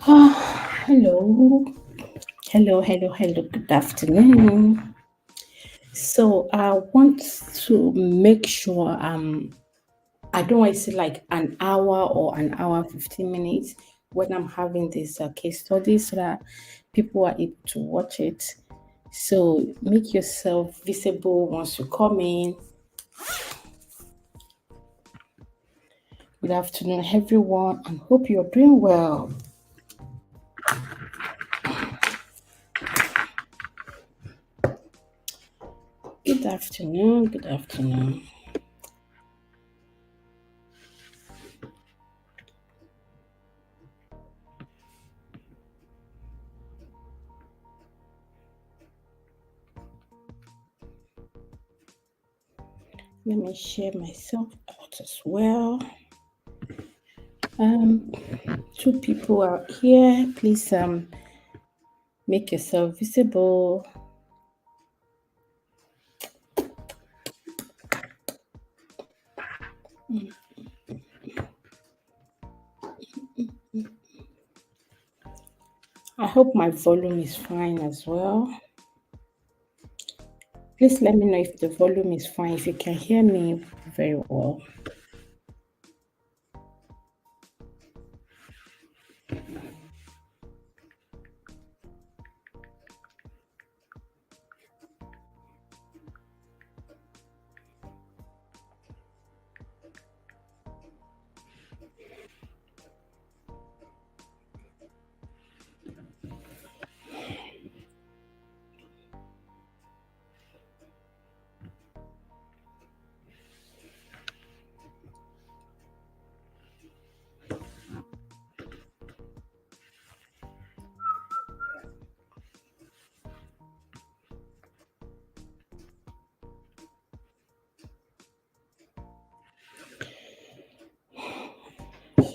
Hello, hello. Good afternoon. So I want to make sure I don't want to say like an hour or an hour 15 minutes when I'm having this case study so that people are able to watch it. So make yourself visible once you come in. Good afternoon, everyone, and hope you're doing well. Good afternoon. Good afternoon. Let me share myself out as well. Um, Two people are here. Please make yourself visible. I hope my volume is fine as well. Please let me know if the volume is fine, if you can hear me very well.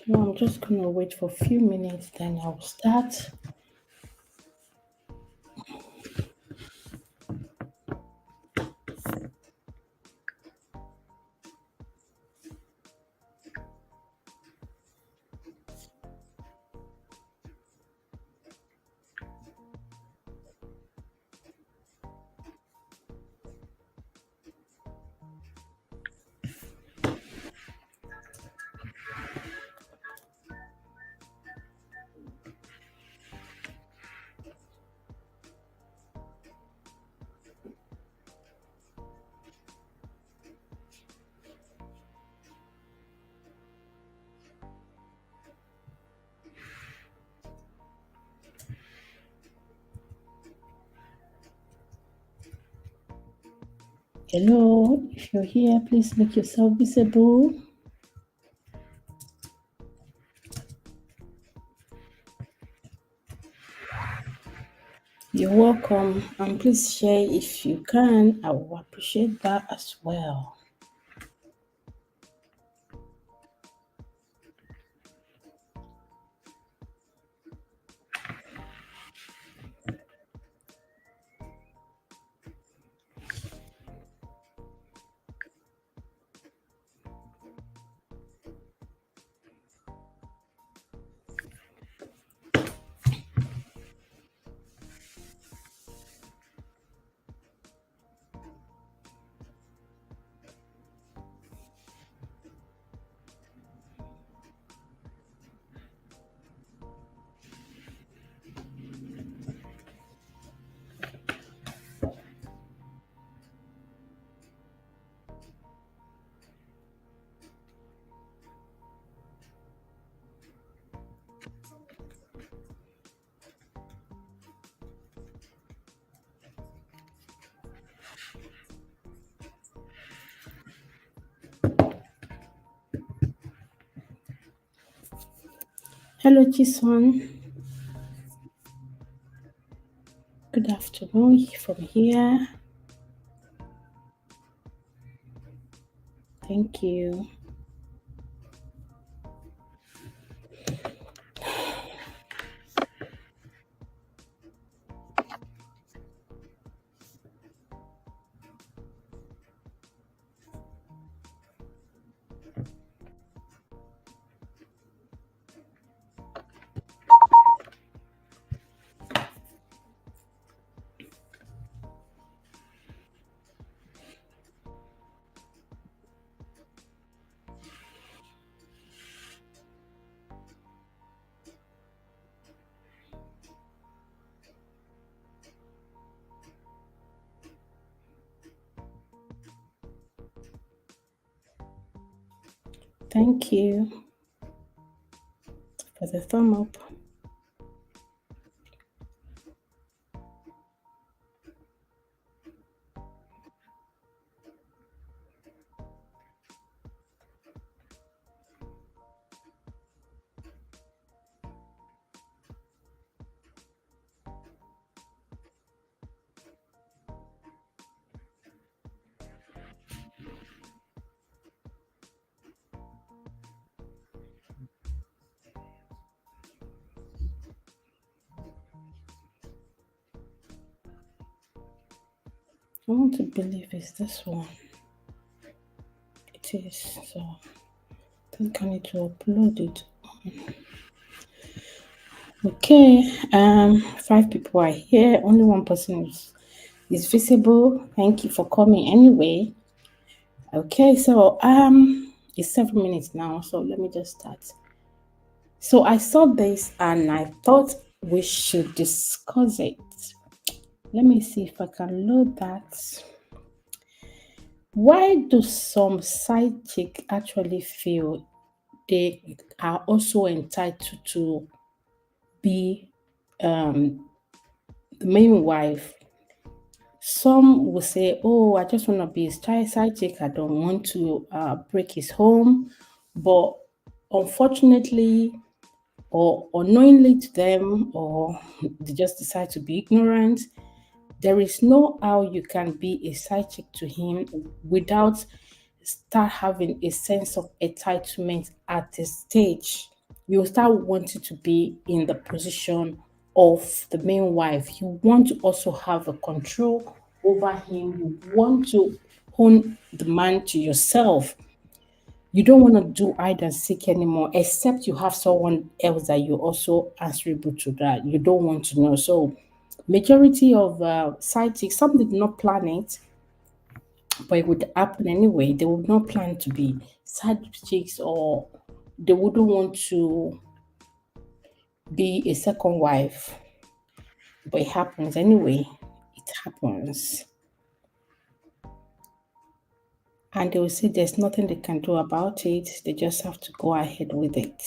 So I'm just gonna wait for a few minutes, then I'll start. Hello, if you're here, please make yourself visible. You're welcome, and please share if you can. I will appreciate that as well. Hello, Chiswan. Good afternoon from here. Thank you. Thank you for the thumb up. I want to believe it's this one. It is. So I think I need to upload it. Okay. Five people are here. Only one person is visible. Thank you for coming anyway. Okay, so it's 7 minutes now, so let me just start. So I saw this and I thought we should discuss it. Let me see if I can load that. Why do some side chick actually feel they are also entitled to be the main wife? Some will say, "Oh, I just want to be his side chick. I don't want to break his home." But unfortunately, or unknowingly to them, or they just decide to be ignorant, there is no how you can be a side chick to him without start having a sense of entitlement at this stage. You start wanting to be in the position of the main wife. You want to also have a control over him. You want to own the man to yourself. You don't want to do hide and seek anymore, except you have someone else that you're also answerable to that. You don't want to know. So majority of side chicks, some did not plan it, but it would happen anyway. They would not plan to be side chicks, or they wouldn't want to be a second wife. But it happens anyway. It happens. And they will say there's nothing they can do about it. They just have to go ahead with it.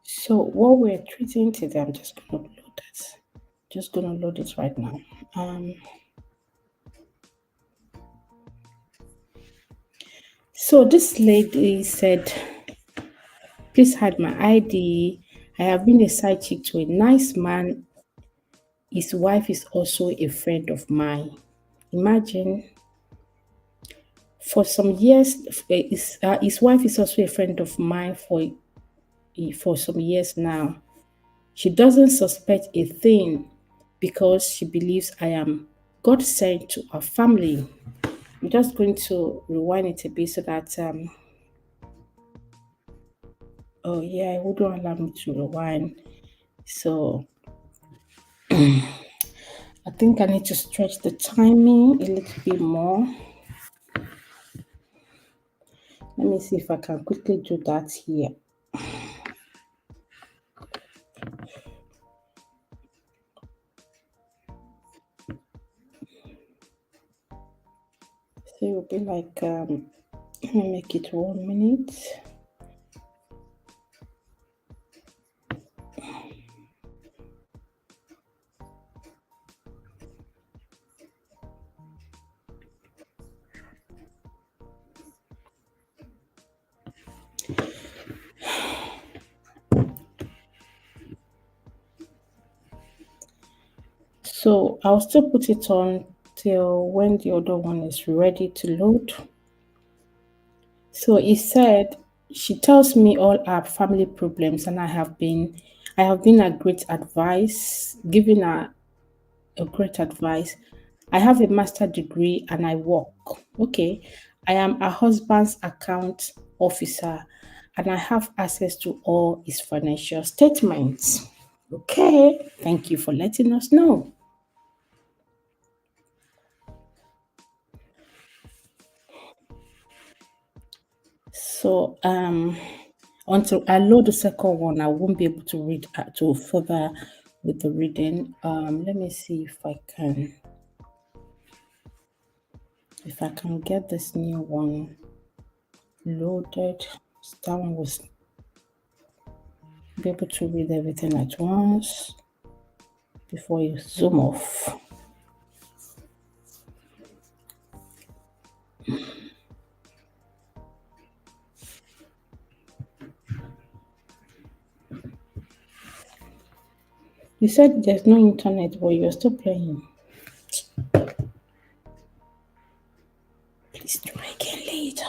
So what we're treating today, I'm just gonna load that. Just gonna load it right now. Um, so this lady said, please hide my ID. I have been a side chick to a nice man. His wife is also a friend of mine. Imagine, for some years, his wife is also a friend of mine for some years now. She doesn't suspect a thing because she believes I am God sent to our family. I'm just going to rewind it a bit so that oh yeah, it wouldn't allow me to rewind. So I think I need to stretch the timing a little bit more. Let me see if I can quickly do that here. So it will be like let me make it 1 minute. So I'll still put it on till when the other one is ready to load. So he said she tells me all our family problems, and I have been a great advice, giving her a great advice. I have a master degree and I work. Okay. I am a husband's account officer and I have access to all his financial statements. Okay. Thank you for letting us know. So until I load the second one, I won't be able to read to further with the reading. Let me see if I can. If I can get this new one loaded, that one was be able to read everything at once before you zoom off. You said there's no internet, but you're still playing. Please try again later.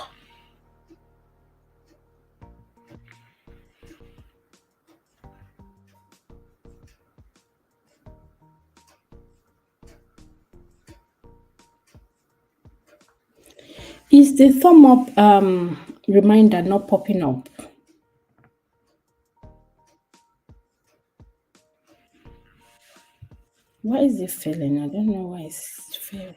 Is the thumb up reminder not popping up? Why is it failing? I don't know why it's failed.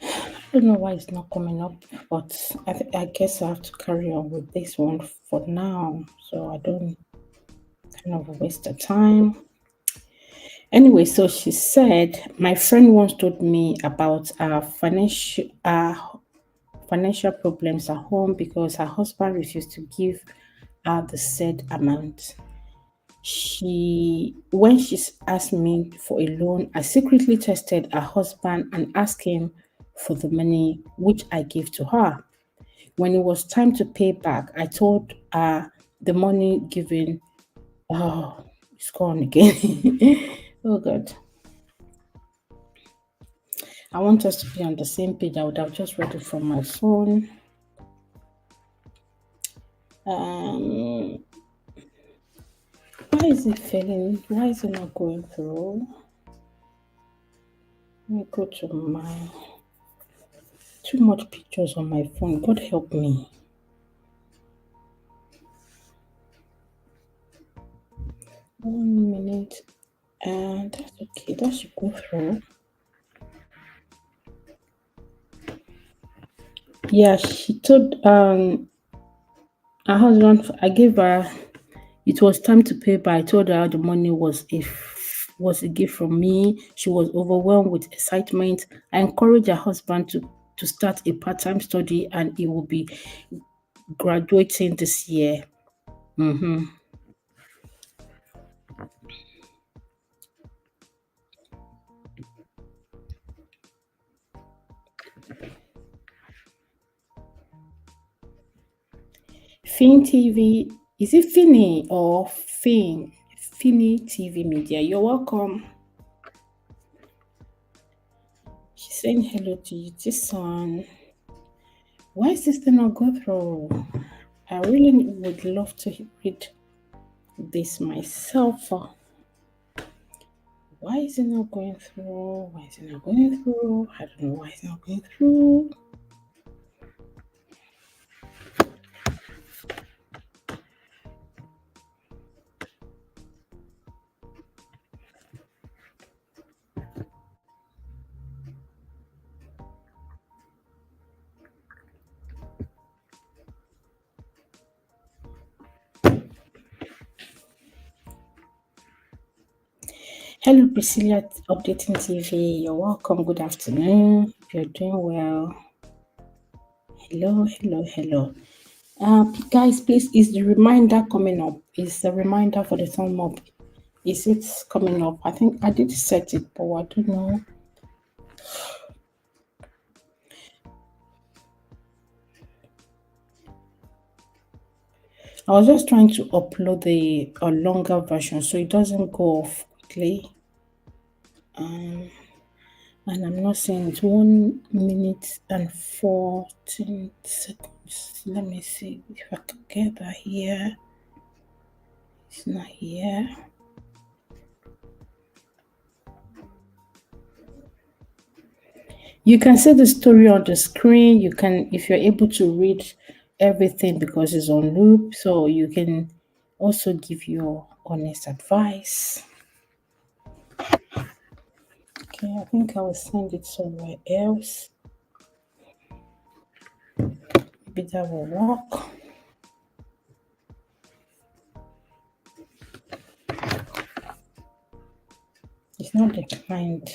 I don't know why it's not coming up, but I guess I have to carry on with this one for now, so I don't kind of waste the time. Anyway, so she said my friend once told me about financial problems at home because her husband refused to give her the said amount. When she asked me for a loan, I secretly tested her husband and asked him for the money which I gave to her. When it was time to pay back, I told her the money given, oh, it's gone again. Oh God. I want us to be on the same page. I would have just read it from my phone. Um, why is it failing? Why is it not going through? Let me go to my too much pictures on my phone. God help me. 1 minute. And that's okay. That should go through. Yeah, she told her husband. I gave her. It was time to pay, but I told her the money was a gift from me. She was overwhelmed with excitement. I encouraged her husband to start a part-time study, and he will be graduating this year. Mm-hmm. Fin TV, is it Finny or Fin? Finny TV Media. You're welcome. She's saying hello to you, this one. Why is this thing not go through? I really would love to read this myself. Why is it not going through? Why is it not going through? I don't know why it's not going through. Hello, Priscilla, updating TV. You're welcome. Good afternoon. Hope you're doing well. Hello, hello, hello. Guys, please, is the reminder coming up? Is the reminder for the thumb up? Is it coming up? I think I did set it, but I don't know. I was just trying to upload the a longer version so it doesn't go off quickly. And I'm not saying it's 1 minute and 14 seconds. Let me see if I can get that here. It's not here. You can see the story on the screen. You can, if you're able to read everything because it's on loop, so you can also give your honest advice. Okay, I think I will send it somewhere else. Maybe that will work. It's not declined.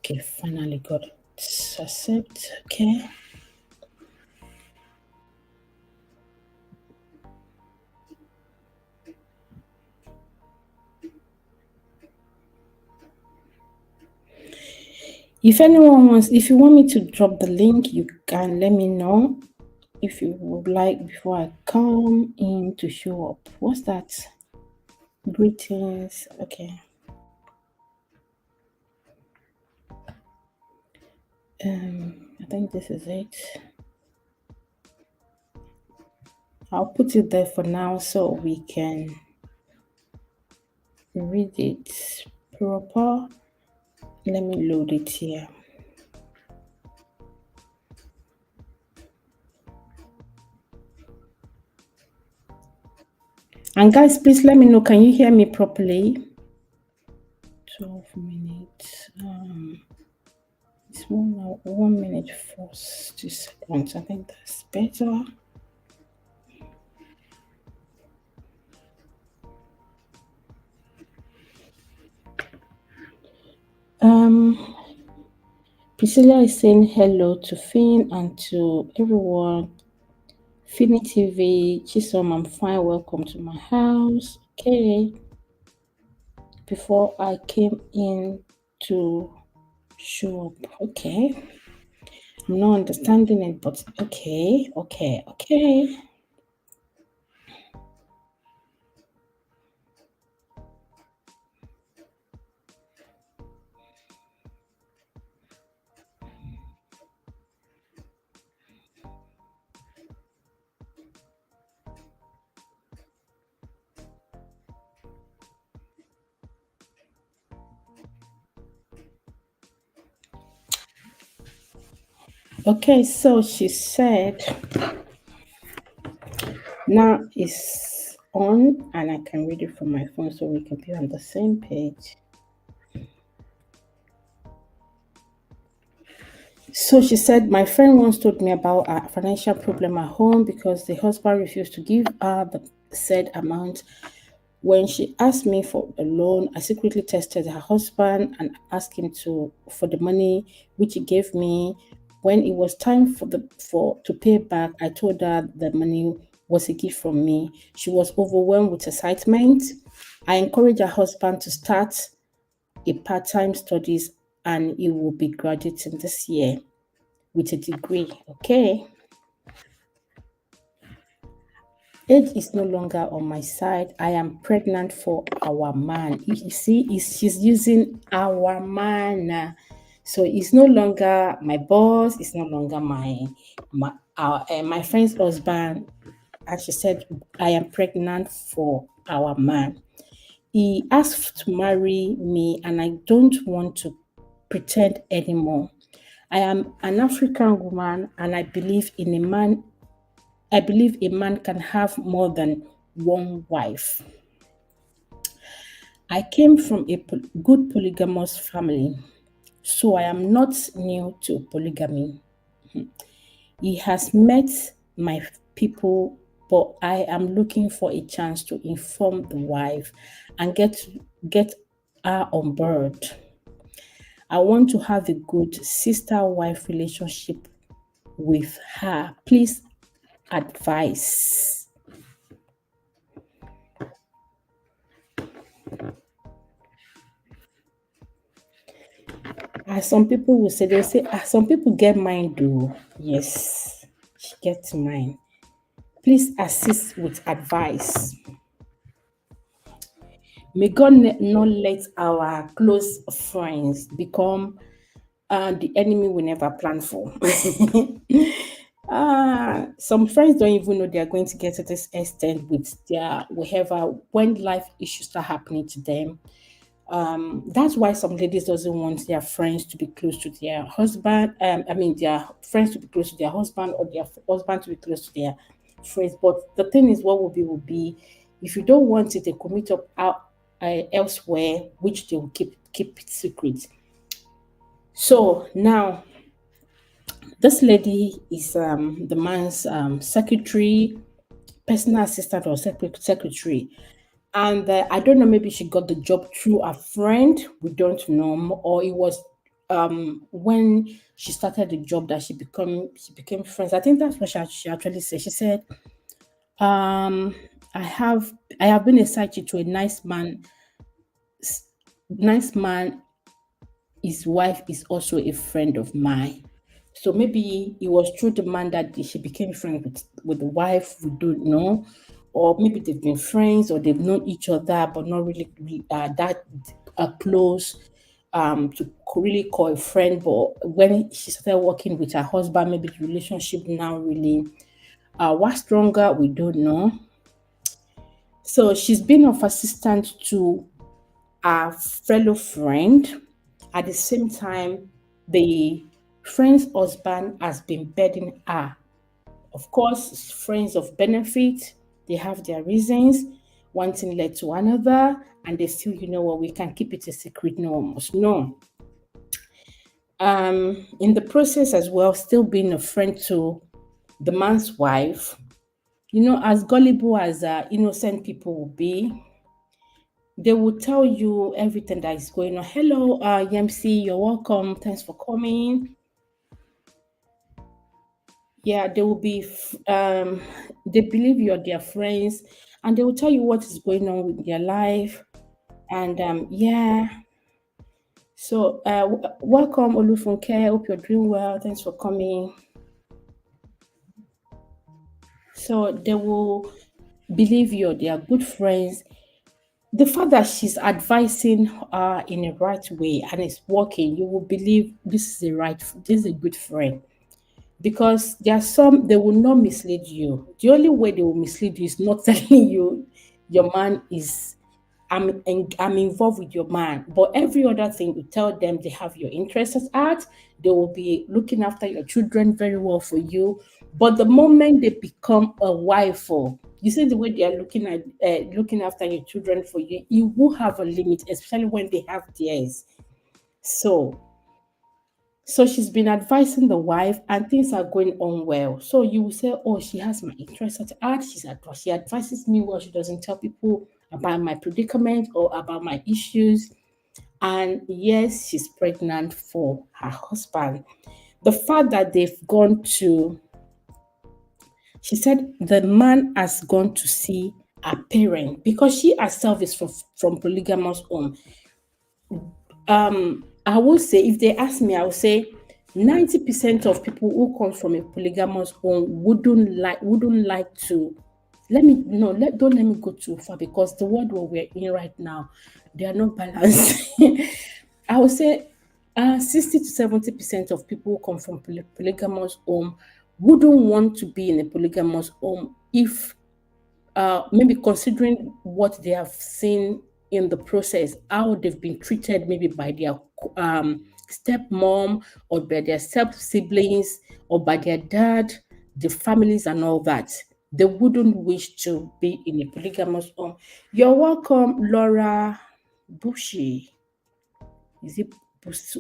Okay, finally got it. Accept. Okay. If anyone wants, if you want me to drop the link, you can let me know. If you would like, before I come in to show up. What's that? Greetings. Okay. I think this is it. I'll put it there for now so we can read it proper. Let me load it here. And guys, please let me know. Can you hear me properly? 12 minutes. It's 1 minute 40 seconds. I think that's better. Priscilla is saying hello to Finn and to everyone. Finny TV, Chisom, I'm fine. Welcome to my house. Okay. Before I came in to show up. Okay. I'm not understanding it, but okay, okay, okay. Okay, so she said now it's on and I can read it from my phone so we can be on the same page. So she said, my friend once told me about a financial problem at home because the husband refused to give her the said amount. When she asked me for a loan, I secretly tested her husband and asked him for the money, which he gave me. When it was time for to pay back, I told her the money was a gift from me. She was overwhelmed with excitement. I encouraged her husband to start a part-time studies and he will be graduating this year with a degree. Okay. Age is no longer on my side. I am pregnant for our man. You see, she's using our man. So it's no longer my boss. It's no longer my friend's husband. And she said, I am pregnant for our man. He asked to marry me, and I don't want to pretend anymore. I am an African woman, and I believe a man can have more than one wife. I came from a good polygamous family, so I am not new to polygamy. He has met my people, but I am looking for a chance to inform the wife and get her on board. I want to have a good sister-wife relationship with her. Please advise. As some people will say, they'll say, some people get mine though. Yes, she gets mine. Please assist with advice. May God not let our close friends become the enemy we never planned for. Some friends don't even know they're going to get to this extent with their whatever when life issues start happening to them. That's why some ladies doesn't want their friends to be close to their husband. I mean, their friends to be close to their husband or their husband to be close to their friends. But the thing is, what will be if you don't want it, they could meet up out elsewhere, which they will keep it secret. So now this lady is the man's secretary, personal assistant or secretary. And I don't know, maybe she got the job through a friend. We don't know, or it was when she started the job that she became friends. I think that's what she actually said. She said, um, I have been a side chick to a nice man. His wife is also a friend of mine. So maybe it was through the man that she became friends with the wife. We don't know, or maybe they've been friends or they've known each other, but not really that close to really call a friend. But when she started working with her husband, maybe the relationship now really was stronger. We don't know. So she's been of assistant to a fellow friend. At the same time, the friend's husband has been begging her. Of course, friends of benefit, they have their reasons. One thing led to another, and they feel, you know what, we can keep it a secret, no one must know. In the process as well, still being a friend to the man's wife, as gullible as innocent people will be, they will tell you everything that is going on. Hello, Yemsi, you're welcome. Thanks for coming. Yeah, they will be, they believe you're their friends and they will tell you what is going on with their life. And yeah, so welcome, Olufunke. Hope you're doing well. Thanks for coming. So they will believe you're their good friends. The fact that she's advising in a right way and it's working, you will believe this is a good friend. Because there are some they will not mislead you. The only way they will mislead you is not telling you your man is I'm involved with your man. But every other thing you tell them they have your interests at, they will be looking after your children very well for you. But the moment they become a wife or you see the way they are looking after your children for you, you will have a limit, especially when they have theirs. So she's been advising the wife, and things are going on well. So you will say, "Oh, she has my interest at heart. She advises me well. She doesn't tell people about my predicament or about my issues." And yes, she's pregnant for her husband. The fact that she said the man has gone to see her parent because she herself is from polygamous home. I will say, if they ask me, I will say 90% of people who come from a polygamous home wouldn't like to. Let me no let don't let me go too far because the world where we're in right now, they are not balanced. I would say 60 to 70% of people who come from polygamous home wouldn't want to be in a polygamous home if maybe considering what they have seen in the process, how they've been treated maybe by their stepmom or by their step siblings or by their dad, the families and all that. They wouldn't wish to be in a polygamous home. You're welcome, Laura Bushy. Is it Bush?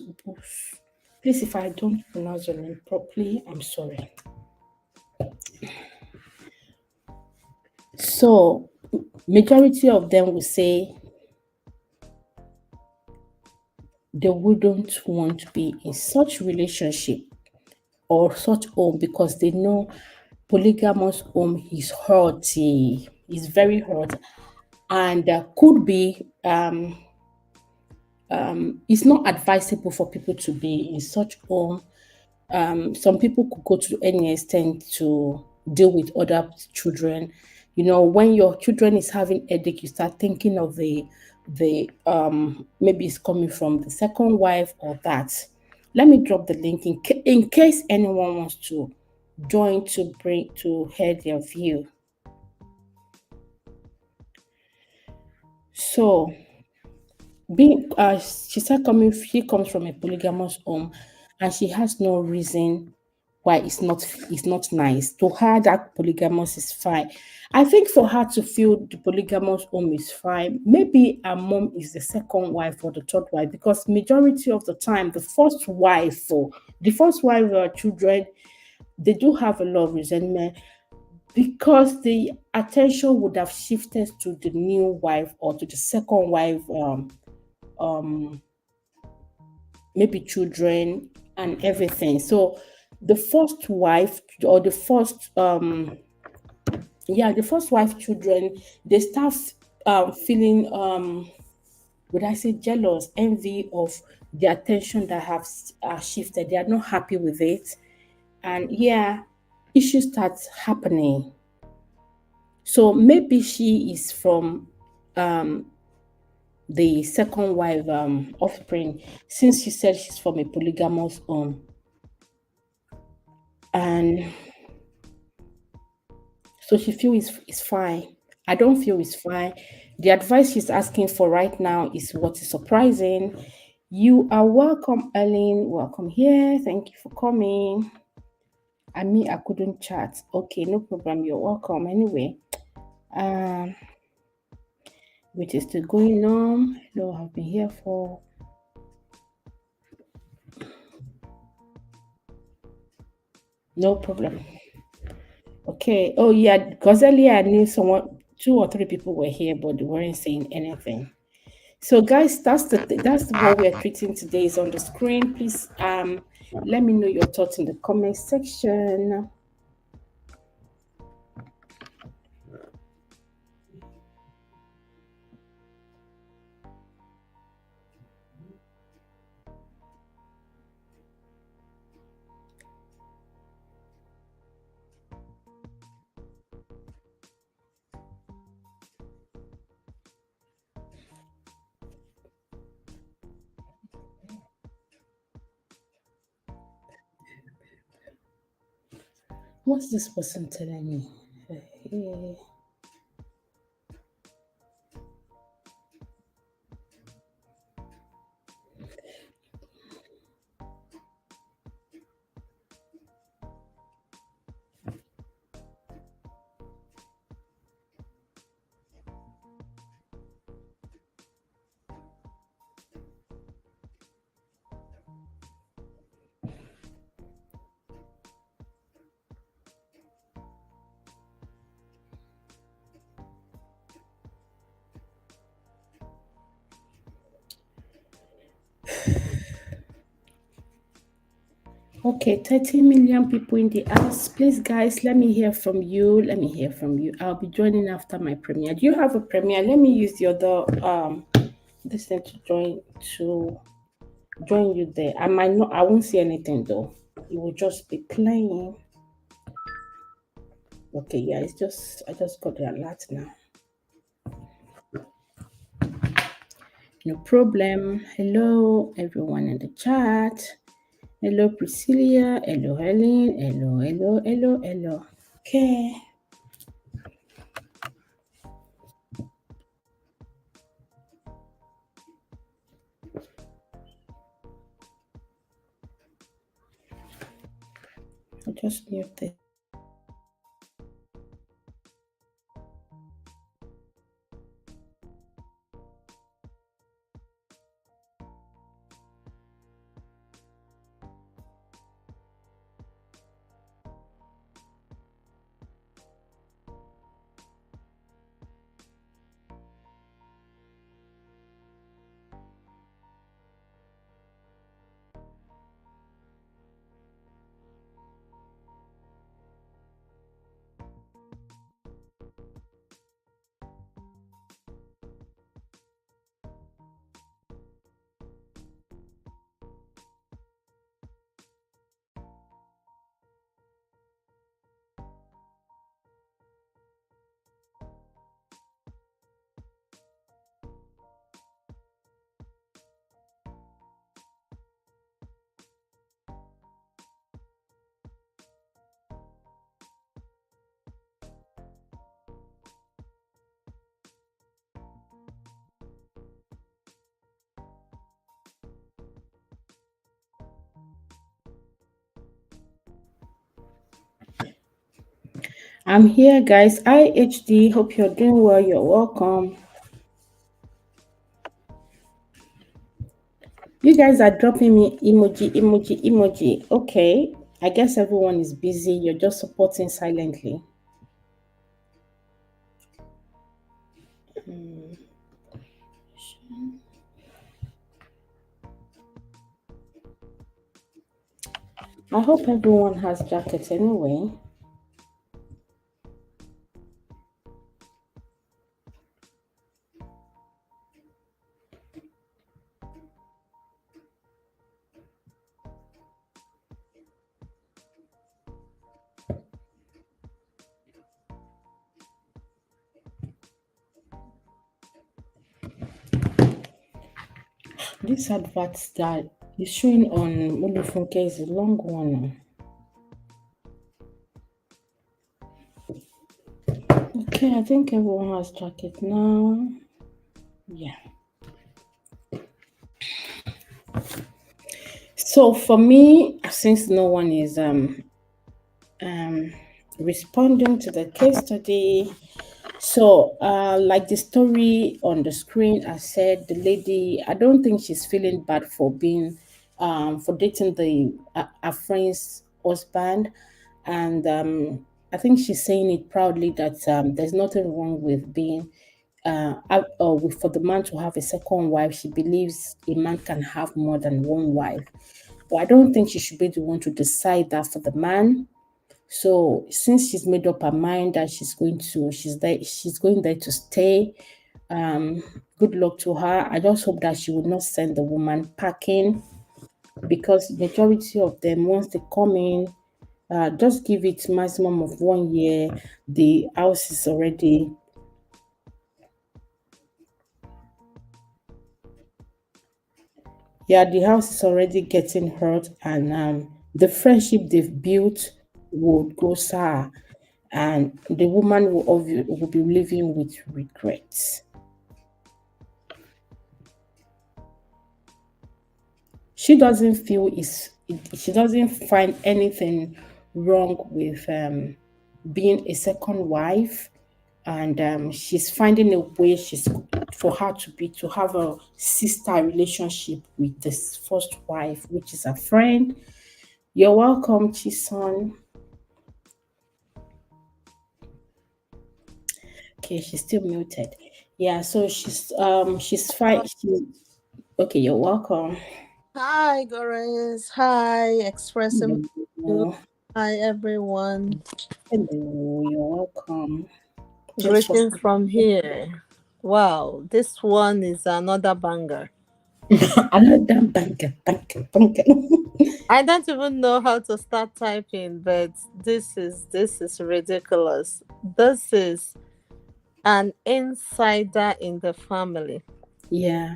Please, if I don't pronounce your name properly, I'm sorry. So, majority of them will say they wouldn't want to be in such relationship or such home because they know polygamous home is hurty, is very hurt, and there could be it's not advisable for people to be in such home. Some people could go to any extent to deal with other children. You know, when your children is having headache, you start thinking of the maybe it's coming from the second wife or that. Let me drop the link in case anyone wants to join to bring to hear their view. So being she said coming she comes from a polygamous home, and she has no reason why it's not nice to her. That polygamous is fine. I think for her to feel the polygamous home is fine, maybe her mom is the second wife or the third wife, because majority of the time the first wife or children, they do have a lot of resentment, because the attention would have shifted to the new wife or to the second wife, um maybe children and everything. So the first wife or the first the first wife children, they start feeling would I say jealous, envy of the attention that have shifted. They are not happy with it, and issues start happening. So maybe she is from the second wife offspring, since she said she's from a polygamous home. And so she feels it's fine. I don't feel it's fine. The advice she's asking for right now is what is surprising. You are welcome, Ellen. Welcome here. Thank you for coming. I couldn't chat. Okay, no problem. You're welcome. Anyway, um, which is still going on. Hello, I've been here for no problem. Okay. Oh yeah, because earlier I knew someone, two or three people were here, but they weren't saying anything. So, guys, that's what we're treating today is on the screen. Please, let me know your thoughts in the comment section. What's this person telling me? Eh, Okay, 30 million people in the house. Please, guys, let me hear from you. Let me hear from you. I'll be joining after my premiere. Do you have a premiere? Let me use the other this thing to join you there. I won't see anything though. It will just be playing. Okay, yeah, I just got the alert now. No problem. Hello, everyone in the chat. Hello, Priscilla. Hello, Helen. Hello, hello, hello, hello. Okay, I just mute this. I'm here, guys. IHD. Hope you're doing well. You're welcome. You guys are dropping me emoji, emoji, emoji. Okay. I guess everyone is busy. You're just supporting silently. I hope everyone has jackets anyway. This advert that is showing on Mulufunke is a long one. Okay, I think everyone has jacket now. Yeah. So for me, since no one is um responding to the case study, so like the story on the screen, I said the lady, I don't think she's feeling bad for being for dating the her friend's husband, and I think she's saying it proudly that there's nothing wrong with being for the man to have a second wife. She believes a man can have more than one wife, but I don't think she should be the one to decide that for the man. So since she's made up her mind that she's going there to stay. Good luck to her. I just hope that she will not send the woman packing, because majority of them, once they come in, just give it maximum of 1 year. The house is already, yeah, the house is already getting hurt, and the friendship they've built would go sour, and the woman will be living with regrets. She doesn't feel she doesn't find anything wrong with being a second wife, and she's finding a way she's for her to have a sister relationship with this first wife, which is a friend. You're welcome, Chison. Okay, she's still muted. Yeah, so she's fine. Okay, you're welcome. Hi, Grace. Hi, expressing you. Hello, Hi, everyone. hello, you're welcome. Thanks for Greetings from here. Wow, this one is another banger. another banker, banker, banker. I don't even know how to start typing, but this is ridiculous. This is an insider in the family. Yeah.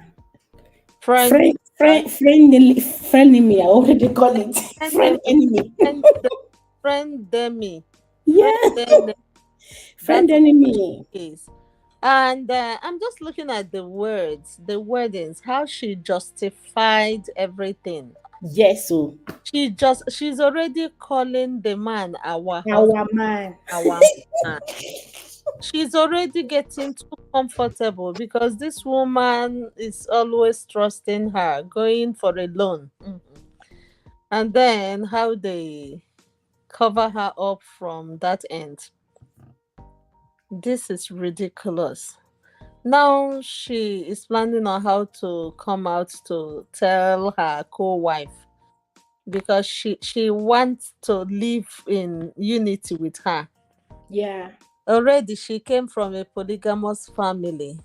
Friend, Friend, friend, friend enemy. I already call it friend, friend enemy. friend, friend Demi, friend Yeah, Demi. friend That is what enemy. she is. And I'm just looking at the words, the wordings, how she justified everything. Yes, so She's already calling the man our husband, our man. our man. She's already getting too comfortable because this woman is always trusting her, going for a loan. And then how they cover her up from that end. This is ridiculous. Now she is planning on how to come out to tell her co-wife because she wants to live in unity with her. Yeah, Already she came from a polygamous family,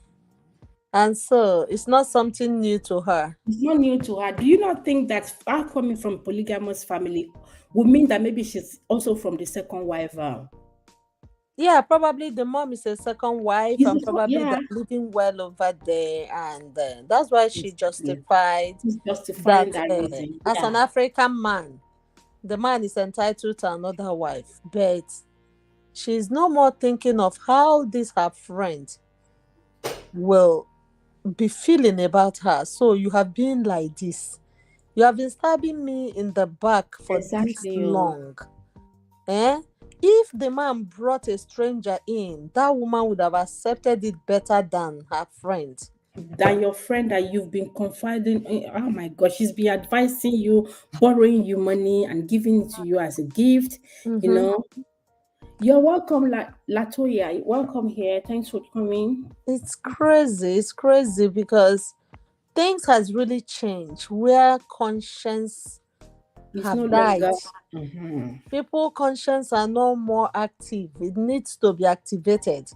and so it's not something new to her. it's not new to her. Do you not think that her coming from polygamous family would mean that maybe she's also from the second wife? Yeah, probably the mom is a second wife, She's and probably yeah, they're living well over there, and that's why she exactly. justified She's justifying that that reason. as Yeah, an African man, the man is entitled to another wife, but she's no more thinking of how this her friend will be feeling about her. So you have been like this. You have been stabbing me in the back for this exactly. Oh. long. Eh? If the man brought a stranger in, that woman would have accepted it better than her friend. Than your friend that you've been confiding in. Oh my God, she's been advising you, borrowing you money and giving it to you as a gift. You Mm-hmm. know, you're welcome, Latoya. Welcome here. Thanks for coming. It's crazy. It's crazy because things has really changed where conscience It's no have longer. died. Mhm. People conscience are no more active. It needs to be activated.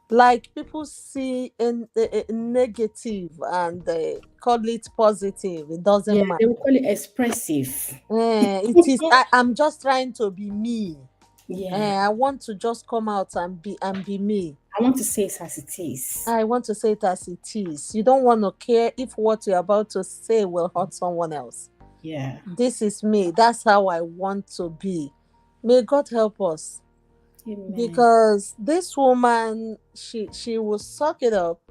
Like people see in a negative and call it positive. It Yeah, doesn't matter. they will call it expressive. It is. I'm just trying to be me. Yeah, I want to just come out and be me. I want to say it as it is. I want to say it as it is. You don't want to care if what you're about to say will hurt someone else. Yeah. This is me. That's how I want to be. May God help us. Amen. Because this woman, she will suck it up.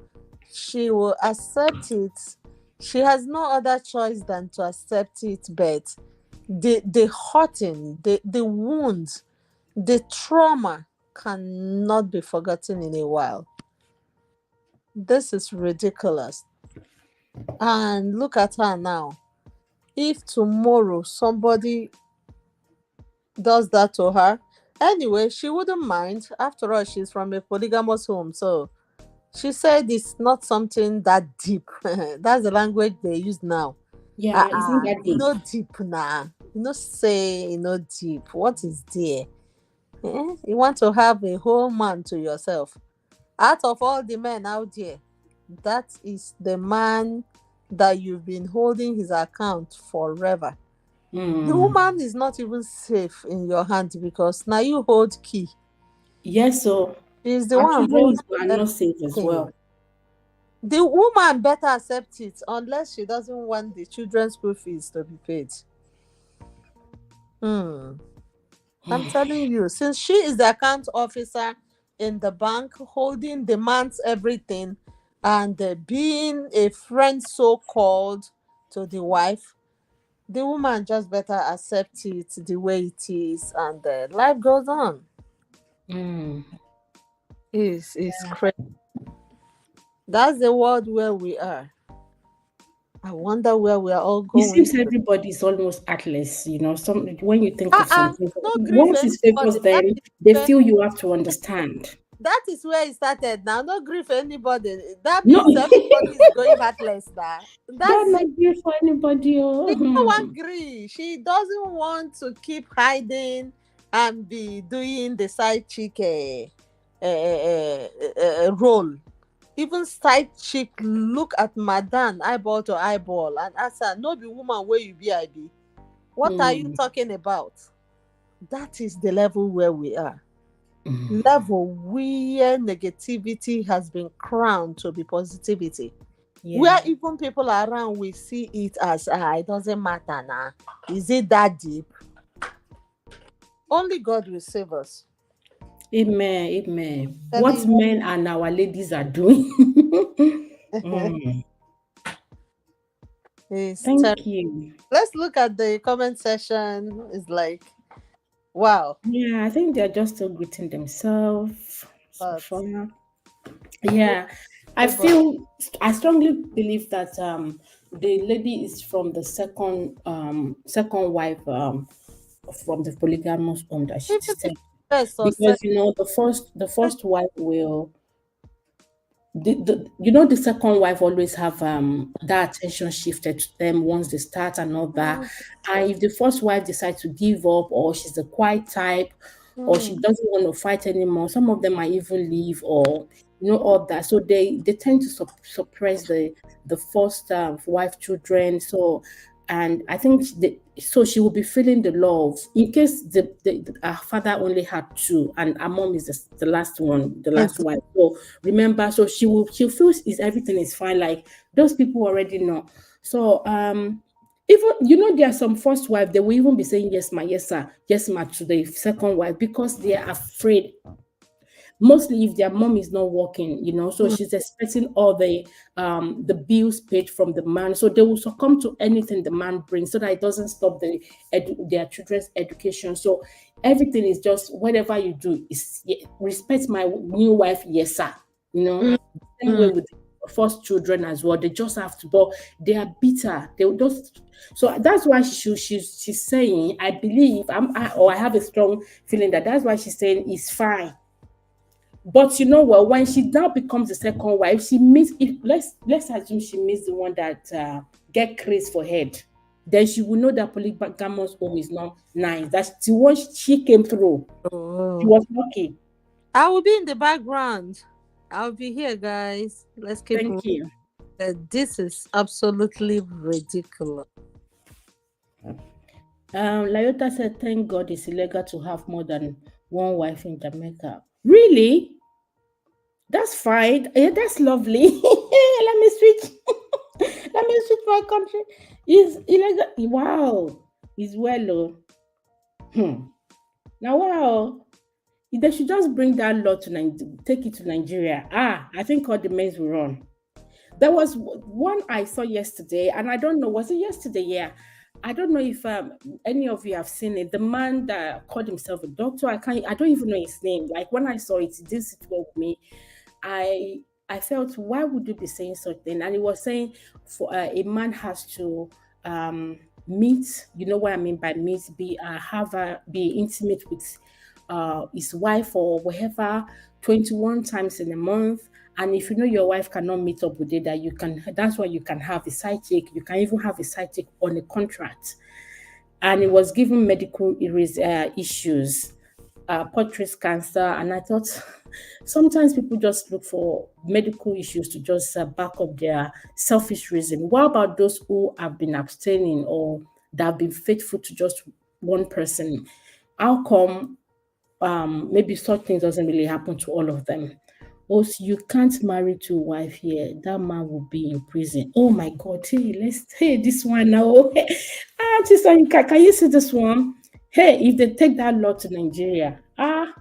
She will accept it. She has no other choice than to accept it. But the hurting, the wound, the trauma cannot be forgotten in a while. This is ridiculous. And look at her now. If tomorrow somebody does that to her, anyway, she wouldn't mind. After all, she's from a polygamous home. So she said it's not something that deep. That's the language they use now. Yeah, it's not that You deep. know deep now. You know say you know deep. What is there? You want to have a whole man to yourself. Out of all the men out there, that is the man that you've been holding his account forever. The Mm. woman is not even safe in your hand because now you hold key. Yes, so She's the our one children holding are not safe as everything. well. The woman better accept it unless she doesn't want the children's school fees to be paid. Hmm. I'm telling you, since she is the account officer in the bank, holding the man's everything, and being a friend so called to the wife, the woman just better accept it the way it is, and life goes on. Mm. Is crazy. That's the world where we are. I wonder where we are all It going seems to. everybody is almost atlas, Some when you think of something, No grief once it's favours anybody. them, they feel you have to understand. That is where it started. Now, no grief anybody. That No, means everybody is going heartless now. God That's not it. good for anybody. She Oh. don't want grief. She doesn't want to keep hiding and be doing the side chick role. Even side chick look at Madan eyeball to eyeball and ask her, no be woman where you be, I be. What are you Mm. talking about? That is the level where we are. Mm. Level where negativity has been crowned to be positivity. Where Yeah. even people around will see it as it doesn't matter now. Is it that deep? Only God will save us. Amen. Amen. What Telling men and our ladies are doing. Mm. is terrible. Thank you. Let's look at the comment section. It's like wow. Yeah, I think they're just still greeting themselves so But far. Yeah, everybody, I strongly believe that the lady is from the second wife from the polygamous home that she even if said, first or because second, the first wife will the second wife always have that attention shifted to them once they start and all that. mm, And if the first wife decides to give up, or she's the quiet type, or she mm, doesn't want to fight anymore, some of them might even leave, or all that. So they tend to suppress the first wife children. So, and I think so she will be feeling the love in case her father only had two and her mom is the last one, the last exactly. wife. So remember, so she'll feel is everything is fine, like those people already know. So even there are some first wife, they will even be saying yes ma, yes sir, yes ma to the second wife because they are afraid. mostly if their mom is not working, so she's expecting all the bills paid from the man, so they will succumb to anything the man brings so that it doesn't stop their children's education. So everything is just whatever you do is respect my new wife, yes sir. mm, Same way mm. with first children as well. They just have to, but they are bitter. They will just, so that's why she's saying, I believe, or I have a strong feeling that that's why she's saying it's fine. But you know what? When she now becomes the second wife, she meets. If let's assume she meets the one that get crazy for head, then she will know that polygamous home is not nice. That's the one she came through. She Oh. was lucky. I will be in the background. I'll be here, guys. Let's keep Thank moving. you. This is absolutely ridiculous. Lyota said, "Thank God it's illegal to have more than one wife in Jamaica." Really? That's fine. Yeah, that's lovely. Let me switch. Let me switch my country. Is illegal. Wow. Is well. Oh. Hmm. Now, wow. They should just bring that law to take it to Nigeria. I think all the maids will run. There was one I saw yesterday, and I don't know, was it yesterday? Yeah. I don't know if any of you have seen it. The man that called himself a doctor, I don't even know his name. Like when I saw it, it didn't sit well with me. I I felt, why would you be saying such thing? And he was saying for a man has to meet, you know what I mean by meet, be intimate with his wife or whatever 21 times in a month. And if you know your wife cannot meet up with it, that's why you can have a side chick. You can even have a side chick on a contract. And it was given medical issues, portrait cancer. And I thought sometimes people just look for medical issues to just back up their selfish reason. What about those who have been abstaining or that have been faithful to just one person? How come maybe such things doesn't really happen to all of them? Also, you can't marry two wife here. That man will be in prison. Oh my God! Hey, this one now. Sister, can you see this one? Hey, if they take that law to Nigeria, I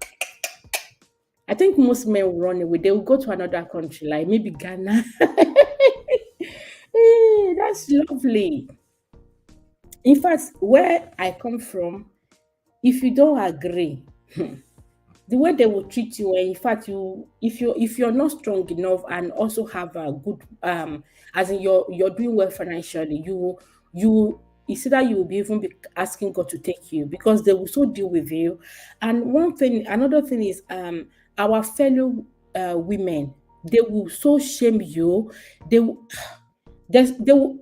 think most men will run away. They will go to another country, like maybe Ghana. Hey, that's lovely. In fact, where I come from, if you don't agree, the way they will treat you, in fact, if you're not strong enough and also have a good as in you're doing well financially, you it's either you will be even be asking God to take you because they will so deal with you. And another thing is our fellow women, they will so shame you. They will they will,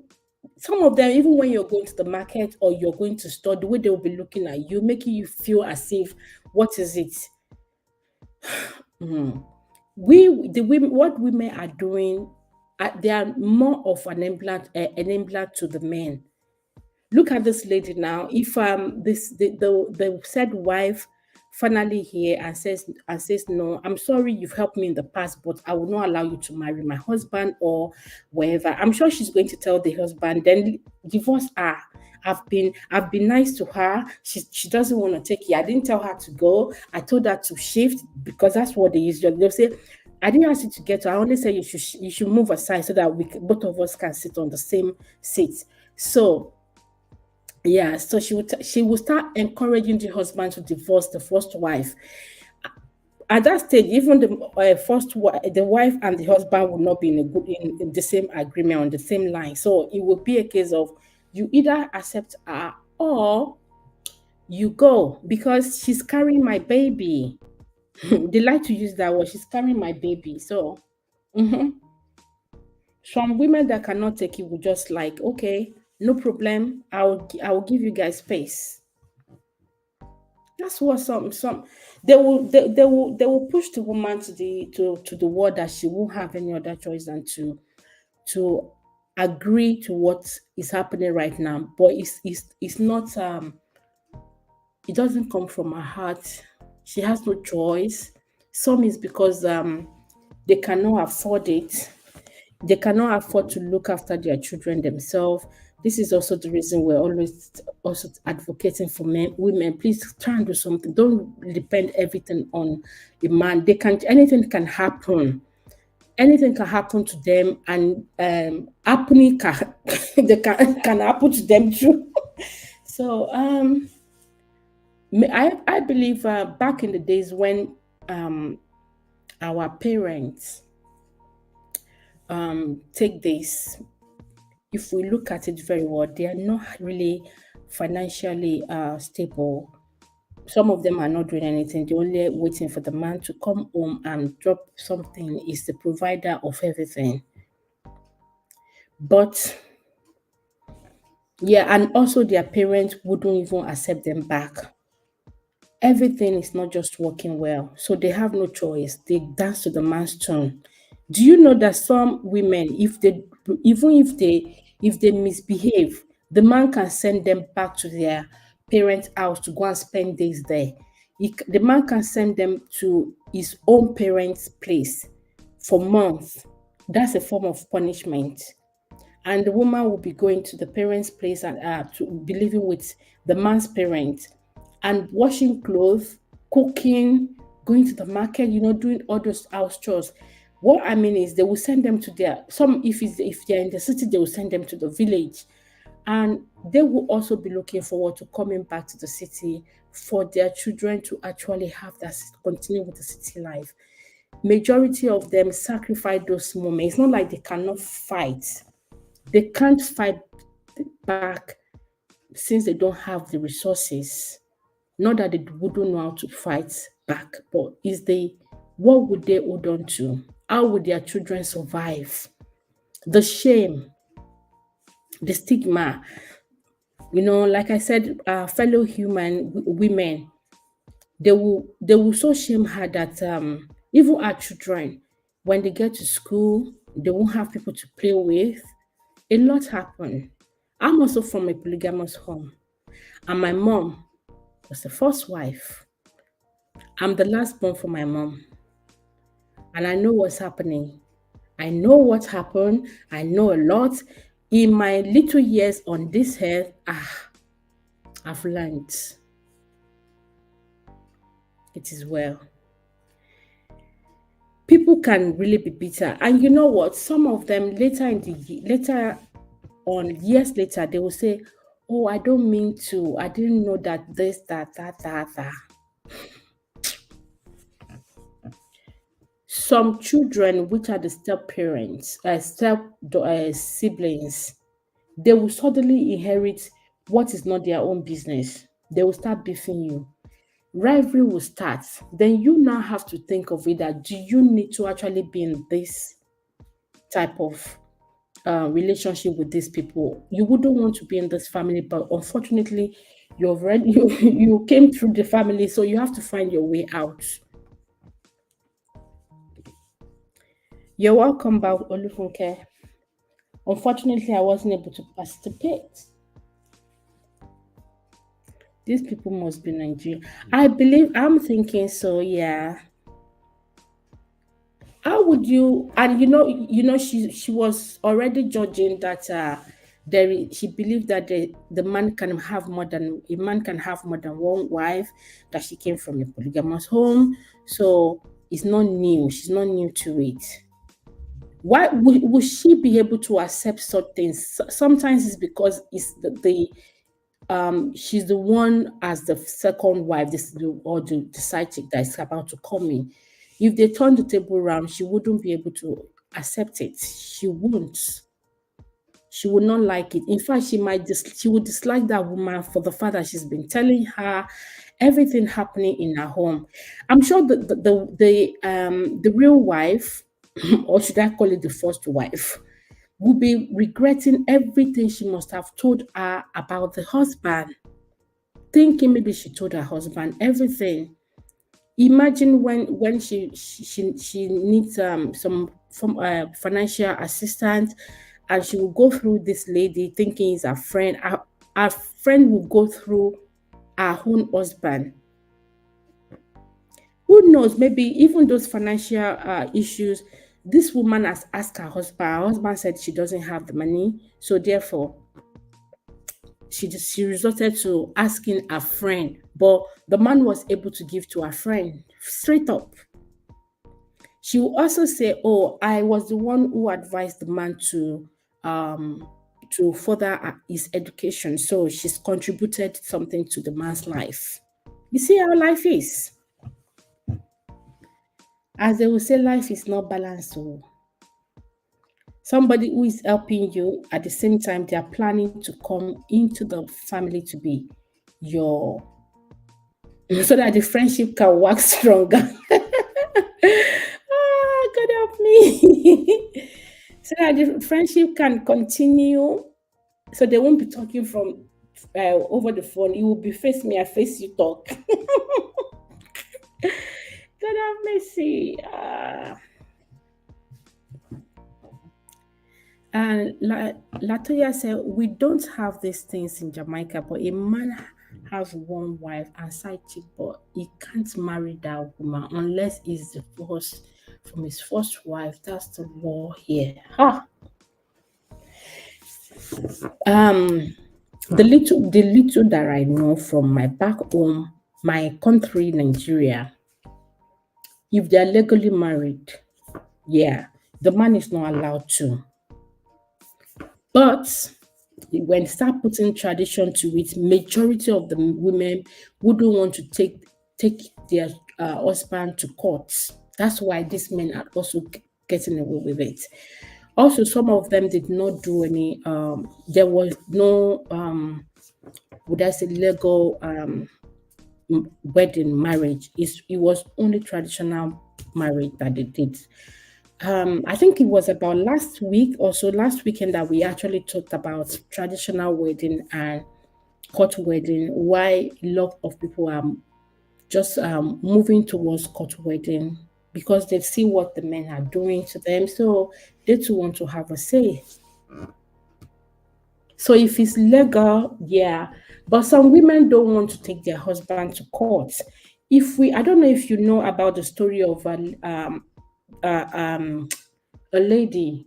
some of them, even when you're going to the market or you're going to store, the way they will be looking at you, making you feel as if, what is it? Mhm. The women, what women are doing, they are more of an enabler to the men. Look at this lady now. If the said wife finally here and says no, I'm sorry, you've helped me in the past, but I will not allow you to marry my husband or wherever. I'm sure she's going to tell the husband, then divorce her. I've been nice to her. She doesn't want to take it. I didn't tell her to go. I told her to shift because that's what they usually they'll say. I didn't ask you to get her. I only said you should move aside so that both of us can sit on the same seat. So yeah, so she would start encouraging the husband to divorce the first wife. At that stage, even the wife and the husband will not be in the same agreement on the same line. So it would be a case of you either accept her or you go because she's carrying my baby. They like to use that word. She's carrying my baby. So mhm. Some women that cannot take it will just like, okay, no problem. I'll give you guys space. That's what some they will push the woman to the wall that she won't have any other choice than to agree to what is happening right now. But it's not it doesn't come from her heart. She has no choice. Some is because they cannot afford it. They cannot afford to look after their children themselves. This is also the reason we're always also advocating for men, women. Please try and do something. Don't depend everything on a man. They can anything can happen. Anything can happen to them, and happening can they can happen to them too. So I believe back in the days when um, our parents take this, if we look at it very well, they are not really financially stable. Some of them are not doing anything. They're only waiting for the man to come home and drop something. Is the provider of everything. But yeah, and also their parents wouldn't even accept them back. Everything is not just working well. So they have no choice. They dance to the man's tune. Do you know that some women, if they even if they misbehave, the man can send them back to their parents' house to go and spend days there. The man can send them to his own parents' place for months. That's a form of punishment, and the woman will be going to the parents' place and to be living with the man's parents and washing clothes, cooking, going to the market, doing all those house chores. What I mean is they will send them to their some if they're in the city, they will send them to the village. And they will also be looking forward to coming back to the city for their children to actually have that continue with the city life. Majority of them sacrifice those moments. It's not like they cannot fight. They can't fight back since they don't have the resources. Not that they wouldn't know how to fight back, but is the what would they hold on to? How would their children survive? The shame, the stigma. Like I said, fellow women, they will so shame her that even our children, when they get to school, they won't have people to play with. A lot happen. I'm also from a polygamous home, and my mom was the first wife. I'm the last born for my mom, and I know what's happening. I know what happened. I know a lot. In my little years on this earth, I've learned. It is well. People can really be bitter, and you know what? Some of them later on, years later, they will say, "Oh, I don't mean to. I didn't know that this, that." Some children, which are the step parents, siblings, they will suddenly inherit what is not their own business. They will start beefing you. Rivalry will start. Then you now have to think of it that do you need to actually be in this type of relationship with these people? You wouldn't want to be in this family, but unfortunately, you've already you came through the family, so you have to find your way out. You're welcome back, Olufunke. Unfortunately, I wasn't able to participate. These people must be Nigerian. I believe I'm thinking so, yeah. How would you and she was already judging that she believed that the man can have more than a man can have more than one wife, that she came from a polygamous home. So it's not new. She's not new to it. Why would she be able to accept such things? Sometimes it's because it's she's the one as the second wife, or the side chick that is about to come in. If they turn the table around, she wouldn't be able to accept it. She won't. She would not like it. In fact, she would dislike that woman for the fact that she's been telling her everything happening in her home. I'm sure the real wife, or should I call it the first wife, will be regretting everything she must have told her about the husband, thinking maybe she told her husband everything. Imagine when she needs some from financial assistance, and she will go through this lady thinking is her friend. Her friend will go through her own husband. Who knows? Maybe even those financial issues. This woman has asked her husband. Her husband said she doesn't have the money, so therefore she resorted to asking a friend, but the man was able to give to her friend straight up. She will also say, "Oh, I was the one who advised the man um to further his education, so she's contributed something to the man's life." You see how life is. As they will say, life is not balanced. So somebody who is helping you at the same time they are planning to come into the family to be your so that the friendship can work stronger. God help me. So that the friendship can continue. So they won't be talking from over the phone. You will be face me, I face you talk. God have mercy. And Latoya said, we don't have these things in Jamaica, but a man has one wife and side chick, but he can't marry that woman unless he's divorced from his first wife. That's the law here. Ha! Um, the little that I know from my back home, my country, Nigeria, if they're legally married, yeah, the man is not allowed to. But when start putting tradition to it, majority of the women wouldn't want to take their husband to court. That's why these men are also getting away with it. Also, some of them did not do any. There was no, would I say, legal wedding marriage. It was only traditional marriage that they did. I think it was about last week or so, last weekend, that we actually talked about traditional wedding and court wedding. Why a lot of people are just moving towards court wedding because they see what the men are doing to them, so they too want to have a say. So if it's legal, yeah, but some women don't want to take their husband to court. I don't know if you know about the story of uh, um, a lady,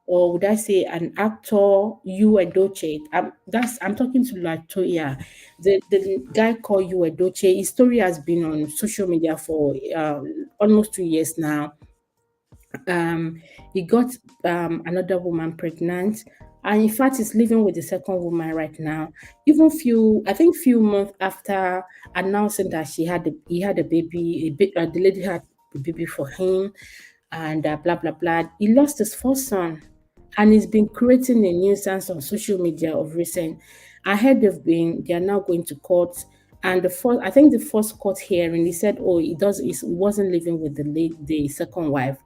or would I say an actor, Yu Edoche. I'm talking to Latoya. The guy called Yu Edoche. His story has been on social media for almost 2 years now. He got another woman pregnant, and in fact he's living with the second woman right now. Even few months after announcing that he had a baby, the lady had a baby for him, and blah blah blah, he lost his first son, and he's been creating a nuisance on social media of recent. I heard they are now going to court, and I think the first court hearing, he said, oh, he wasn't living with the second wife,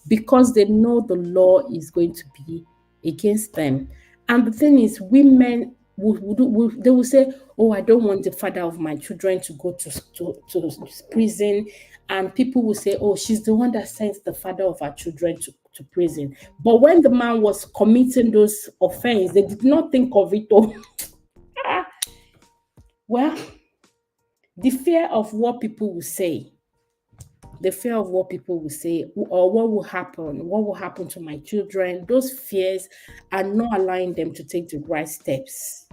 because they know the law is going to be against them. And the thing is, women they will say, "Oh, I don't want the father of my children to go to prison," and people will say, "Oh, she's the one that sends the father of our children to prison." But when the man was committing those offense, they did not think of it. Oh, well, the fear of what people will say, the fear of what people will say, or what will happen to my children, those fears are not allowing them to take the right steps.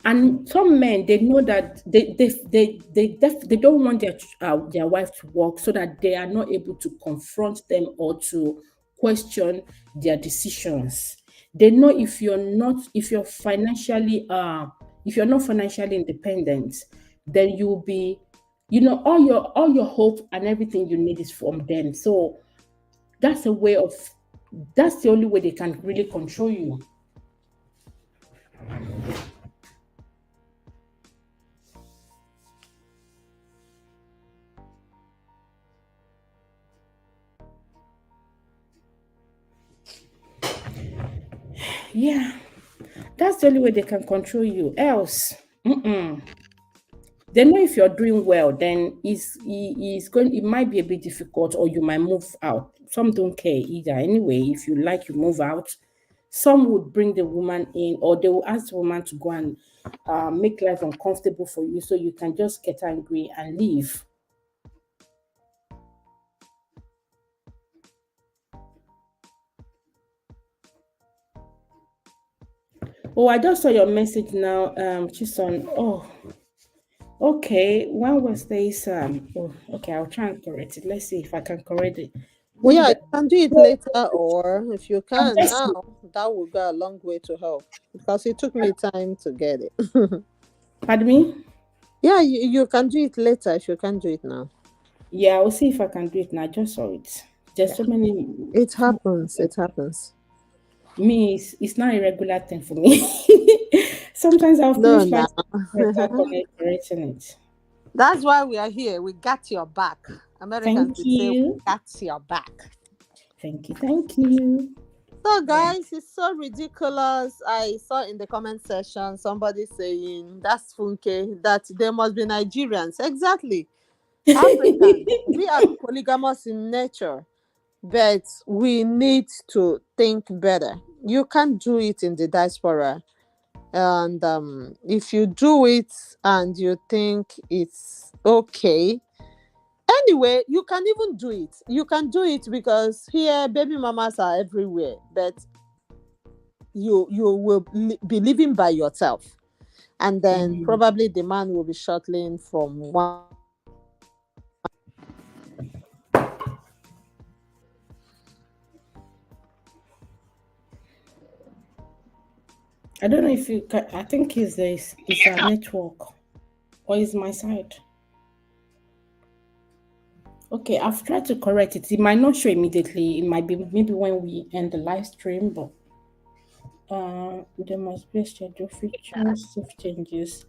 And some men, they know that they don't want their wife to work, so that they are not able to confront them or to question their decisions. They know if you're not financially independent, then you'll be, all your hope and everything you need is from them. So that's a way of that's the only way they can really control you. Yeah, that's the only way they can control you. Else, they know if you're doing well, then it might be a bit difficult, or you might move out. Some don't care either. Anyway, if you like, you move out. Some would bring the woman in, or they will ask the woman to go and make life uncomfortable for you, so you can just get angry and leave. Oh, I just saw your message now, Chison. Oh, okay. When was this? Oh, okay. I'll try and correct it. Let's see if I can correct it. What Yeah, did you I? can do it Well, later, or if you I've can just now, that will go a long way to help because it took me time to get it. pardon me. Yeah, you can do it later if you can do it now. Yeah, I'll see if I can do it now. I just saw it. There's Yeah, so many it small. happens. It happens. Me, it's not a regular thing for me. Sometimes I'll No, finish now. writing and back on it, correcting it. That's why we are here. We got your back. Americans Thank will say, we you. got your back. Thank you. Thank you. So, Yeah. guys, it's so ridiculous. I saw in the comment section somebody saying that's funke, that they must be Nigerians. Exactly. Africans, we are polygamous in nature, but we need to think better. You can't do it in the diaspora. And if you do it and you think it's okay, anyway, you can even do it. You can do it because here baby mamas are everywhere, but you will be living by yourself, and then Mhm. probably the man will be shuttling from one. I don't know if you can. I think it's a network or is my side. Okay, I've tried to correct it. It might not show immediately. It might be maybe when we end the live stream, but there must be a schedule features, save changes.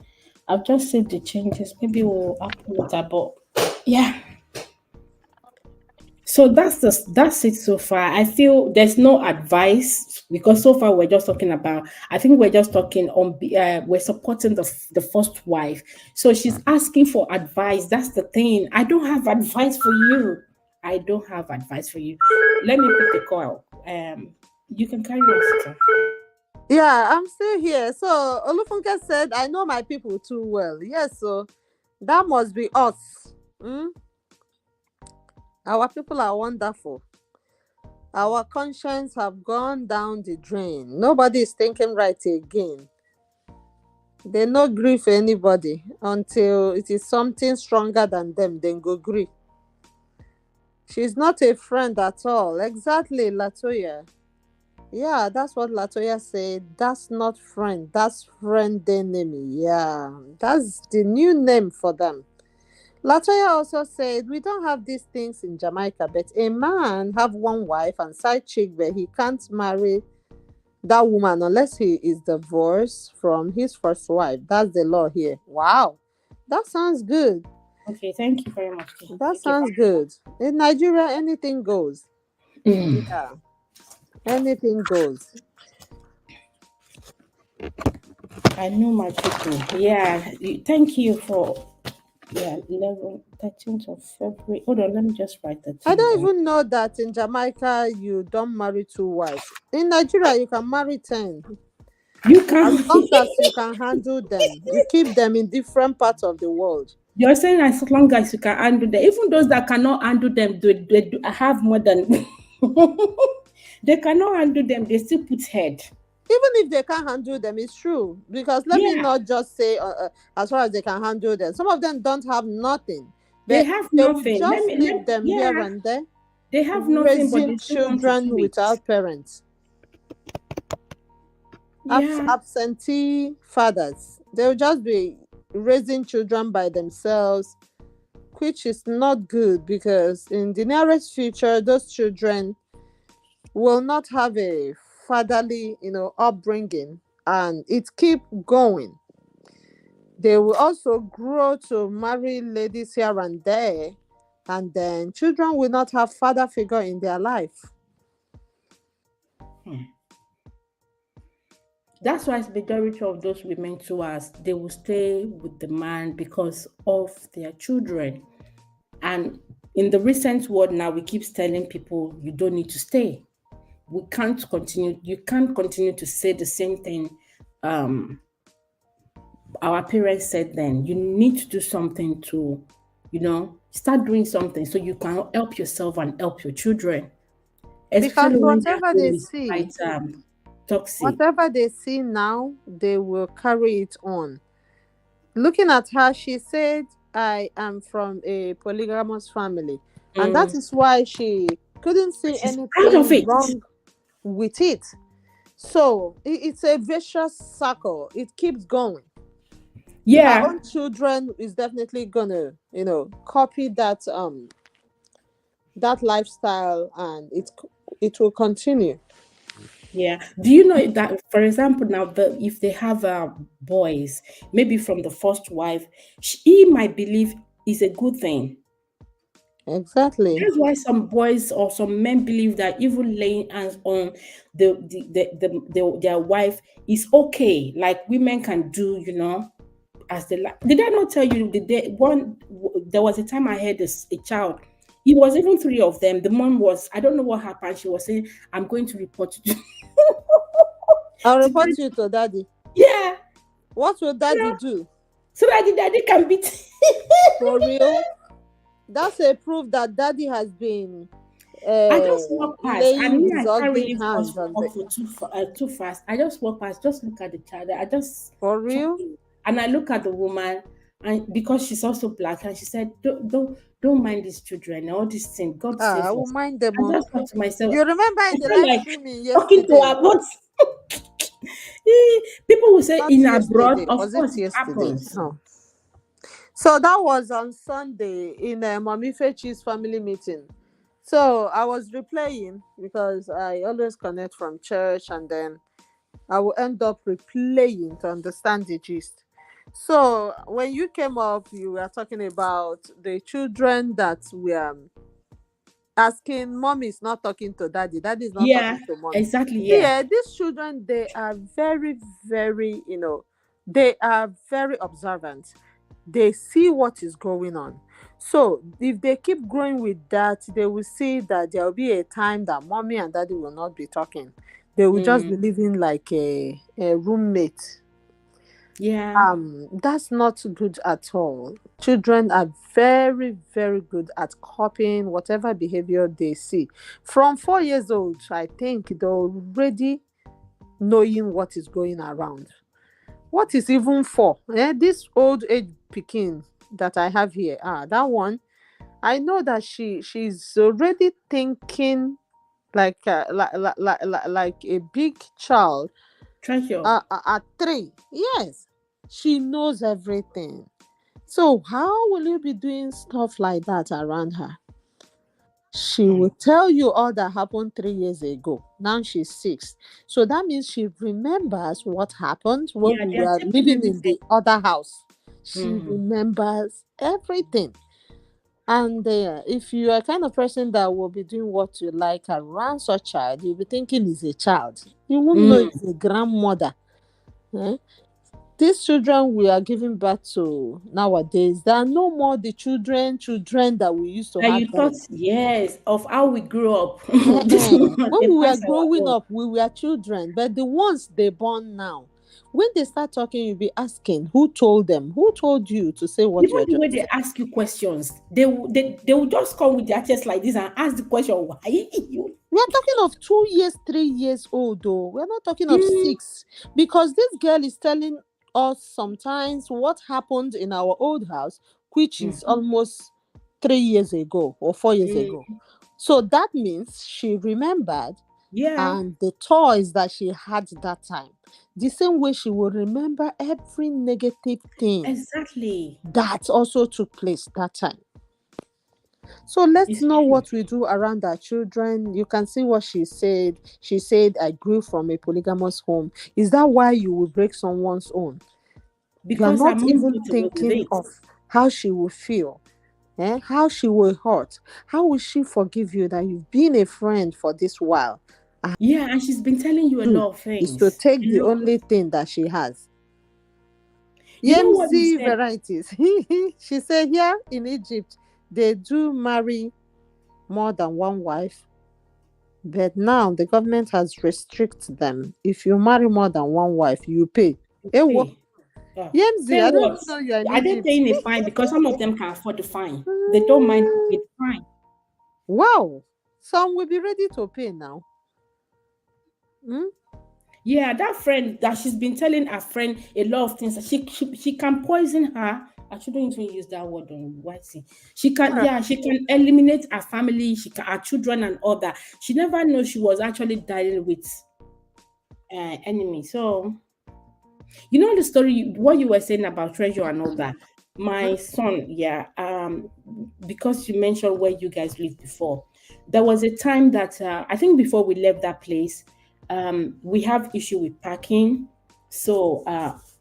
I've just saved the changes. Maybe we'll upload that, but yeah. So that's it so far. I feel there's no advice because so far we're just talking about. I think we're just talking on. We're supporting the first wife. So she's asking for advice. That's the thing. I don't have advice for you. I don't have advice for you. Let me pick the call. You can carry on, sister. Yeah, I'm still here. So Olufunke said, I know my people too well. Yes, so that must be us. Mm? Our people are wonderful. Our conscience have gone down the drain. Nobody is thinking right again. They no grief anybody until it is something stronger than them, then go grief. She's not a friend at all. Exactly, Latoya. Yeah, that's what Latoya said. That's not friend. That's friend enemy. Yeah, that's the new name for them. Latoya also said, we don't have these things in Jamaica, but a man have one wife and side chick, but he can't marry that woman unless he is divorced from his first wife. That's the law here. Wow. That sounds good. Okay, thank you very much. That Take it sounds back. good. In Nigeria, anything goes. Yeah, anything goes. I know my people. Yeah, thank you for yeah 11 13th of February. Hold on, let me just write the I thing don't down. even know that in Jamaica you don't marry two wives. In Nigeria, you can marry 10. You As can. long as you can handle them. You keep them in different parts of the world. You're saying as long as you can handle them, even those that cannot handle them, they do have more than they cannot handle them. They still put head. Even if they can't handle them, it's true. Because let me Yeah, not just say as far as they can handle them. Some of them don't have nothing, they but have they will nothing. just leave them here Yeah, and there, they have nothing, but raising they still want to children do it. without parents. Yeah. Absentee fathers. They'll just be raising children by themselves, which is not good because in the nearest future, those children will not have a fatherly, upbringing, and it keep going. They will also grow to marry ladies here and there, and then children will not have father figure in their life. Hmm. That's why the majority of those women to us, they will stay with the man because of their children. And in the recent world now, we keep telling people you don't need to stay. We can't continue. You can't continue to say the same thing um, our parents said then. You need to do something to, start doing something so you can help yourself and help your children. Because Especially when their whatever home they is quite see, Toxic. Whatever they see now, they will carry it on. Looking at her, she said, I am from a polygamous family. And that Mm. is why she couldn't see She's proud of anything it. wrong with it. So it's a vicious circle. It keeps going. Her Yeah. own children is definitely gonna, copy that lifestyle, and it will continue. Yeah. Do you know that, for example, now if they have boys, maybe from the first wife, he might believe is a good thing. Exactly. That's why some boys or some men believe that even laying hands on their wife is okay. Like women can do, as they like. Did I not tell you the day one? There was a time I had a child. It was even three of them. The mom was, I don't know what happened. She was saying, "I'm going to report you." I'll to report daddy. you to daddy. Yeah, What will daddy do? so that the daddy can beat. For real? That's a proof that daddy has been I just walk past, and laying me, his I can't ugly really force hands on the. talk for too fast. I just walk past, just look at the child. I just For talk, real? and I look at the woman, and because she's also black, and she said, "Don't mind these children, all these things. God I save will us." mind them. I Oh. just thought to myself, You remember in it's the not live like streaming talking to yesterday? her, but people will say Not in abroad, yesterday. of Was it course, it yesterday? happens. Oh. So that was on Sunday in Mommy Fechi's family meeting. So I was replaying because I always connect from church, and then I will end up replaying to understand the gist. So when you came up, you were talking about the children that were asking, mommy is not talking to daddy, daddy is not Yeah, talking to mommy. exactly. See, Yeah. these children, they are very, very, they are very observant. They see what is going on. So if they keep growing with that, they will see that there will be a time that mommy and daddy will not be talking. They will just be Mm, living like a roommate. yeah. That's not good at all. Children are very, very good at copying whatever behavior they see. From 4 years old, I think they're already knowing what is going around. What is even for? This old age picking that I have here, that one, I know that she's already thinking like a big child. Treasure. At 3, yes, she knows everything. So how will you be doing stuff like that around her? She Hmm. will tell you all that happened 3 years ago. Now she's 6. So that means she remembers what happened when Yeah, we they are were taking living in everything. the other house. She Mhm. remembers everything. And if you are kind of person that will be doing what you like around such child, you'll be thinking it's a child. You won't know Mm. it's a grandmother. eh? These children we are giving birth to nowadays, they are no more the children that we used to And have you thought, then. yes, of how we grew up. This Eh-eh. one, When they we were pass our growing own. up, we were children, but the ones they born now, when they start talking, you'll be asking, who told them? Who told you to say what Even you're the way just they saying? ask you questions, they will just come with their chest like this and ask the question, why you? We are talking of 2 years, 3 years old, though. We're not talking of Mm, 6. Because this girl is telling us sometimes what happened in our old house, which is mm, almost 3 years ago or 4 years ago. mm. So that means she remembered, Yeah, and the toys that she had that time. The same way she will remember every negative thing exactly. that also took place that time. So let's It's know true. what we do around our children. You can see what she said. She said, I grew from a polygamous home. Is that why you will break someone's own? You are Because her not mom even got away with thinking it. of how she will feel, how she will hurt. How will she forgive you that you've been a friend for this while? Yeah, and she's been telling you a Do lot of is to things. take A the lot. only thing that she has. You know what you Yemzi said? varieties. She said here in Egypt, they do marry more than one wife. But now the government has restricted them. If you marry more than one wife, you pay. Ewo. Hey, Yemzi, pay I don't what? even know you're in Are they Egypt. paying a fine? Because some of them can afford the fine. They don't mind to pay the fine. Wow. Some will be ready to pay now. Hmm? Yeah, that friend that she's been telling her friend a lot of things. She can poison her. I shouldn't even use that word on Whitey. She can, Hmm. yeah, she can eliminate her family, she can, her children and all that. She never knew she was actually dealing with enemy. So you know the story, what you were saying about treasure and all that. My son, yeah, because you mentioned where you guys lived before, there was a time that I think before we left that place, we have issue with parking. So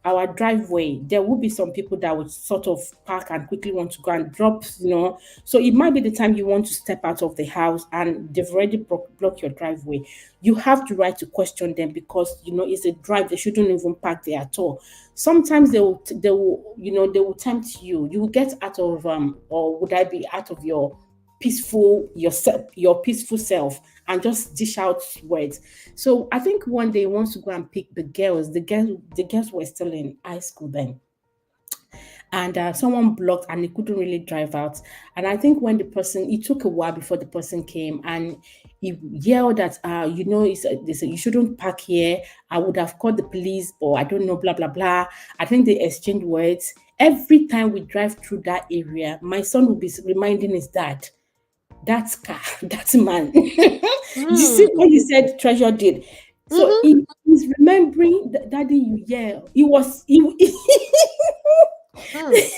our driveway, there would be some people that would sort of park and quickly want to go and drop, you know. So it might be the time you want to step out of the house and they've already blocked your driveway. You have the right to question them because you know it's a drive. They shouldn't even park there at all. Sometimes they will they will tempt you. You will get out of or would I be out of your peaceful self and just dish out words. So I think one day he wants to go and pick the girls were still in high school then, and someone blocked and he couldn't really drive out. And I think when the person, it took a while before the person came and he yelled that they said you shouldn't park here. I would have called the police, or I don't know, blah blah blah. I think they exchanged words. Every time we drive through that area, my son will be reminding his dad, that car, that man. You see Hmm. what you said Treasure did. So Mm-hmm. he's remembering daddy, you, yeah, he was he Hmm.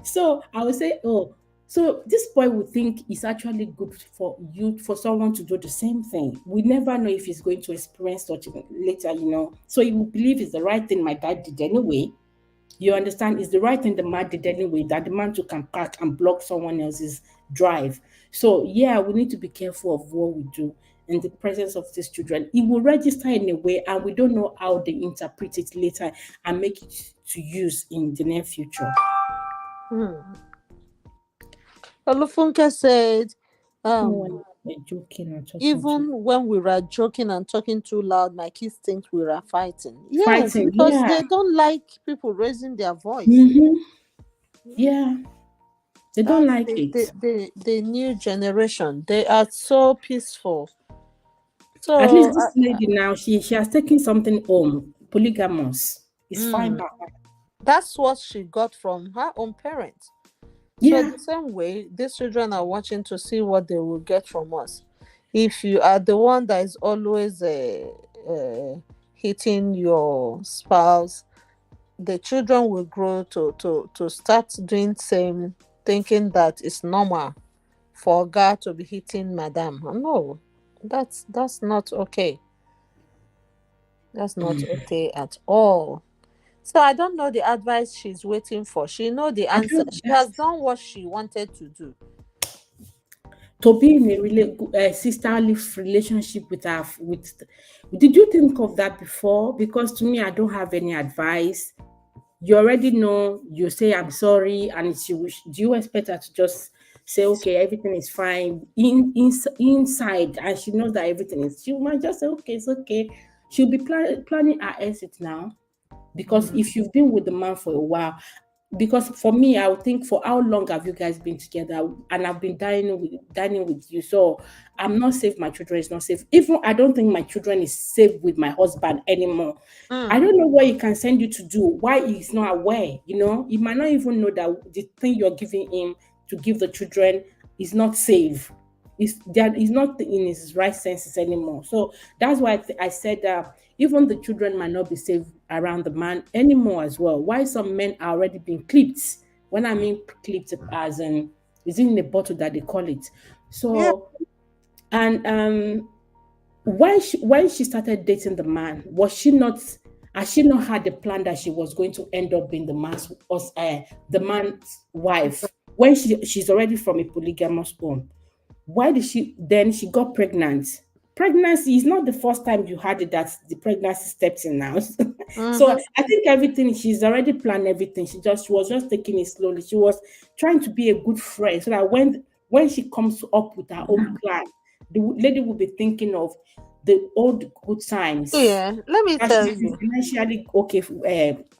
So I would say, oh, so this boy would think it's actually good for you, for someone to do the same thing. We never know if he's going to experience such a later, you know. So he will believe it's the right thing my dad did anyway. You understand? It's the right thing the man did anyway, that the man too can park and block someone else's drive. So yeah, we need to be careful of what we do in the presence of these children. It will register in a way, and we don't know how they interpret it later and make it to use in the near future. Hmm. Olufunke said, Even when um, we're joking or talking to even when we were joking and talking too loud, my kids think we are fighting. Yes, fighting, because yeah. they don't like people raising their voice. Mm-hmm. Yeah, they don't That's like it. the new generation. They are so peaceful. At So, least this lady now, she has taken something home, polygamous. It's fine mm, by her. that's what she got from her own parents. So Yeah. the same way, these children are watching to see what they will get from us. If you are the one that is always hitting your spouse, the children will grow to start doing same, thinking that it's normal for a guy to be hitting madam. No, that's not okay. That's not okay at all. So I don't know the advice she's waiting for. She know the I answer. don't She has done what she wanted to do. to be in a really sisterly relationship with her with did you think of that before? Because to me, I don't have any advice. You already know, you say I'm sorry, and do you expect her to just say okay, everything is fine inside, and she knows that everything is, she might just say okay, it's okay. She'll be planning her exit now, because Mm. if you've been with the man for a while, because for me, I would think, for how long have you guys been together? And I've been dining with you, so I'm not safe. My children is not safe. Even I don't think my children is safe with my husband anymore. I Mm. don't know what he can send you to do, why he's not aware. He might not even know that the thing you're giving him to give the children is not safe. He's not in his right senses anymore. So that's why I said that even the children might not be safe around the man anymore as well. Why some men are already being clipped. When I mean clipped, as in, is in the bottle that they call it. Yeah. So, and when she started dating the man, was she not, has she not had the plan that she was going to end up being the man's wife, when she's already from a polygamous home? Why did she got pregnant? Pregnancy is not the first time you had it that the pregnancy steps in now. So Mm-hmm. I think everything, she's already planned everything. She was just taking it slowly. She was trying to be a good friend so that when she comes up with her own plan, the lady will be thinking of the old good times, Yeah. Let me that tell she's been you. financially okay for,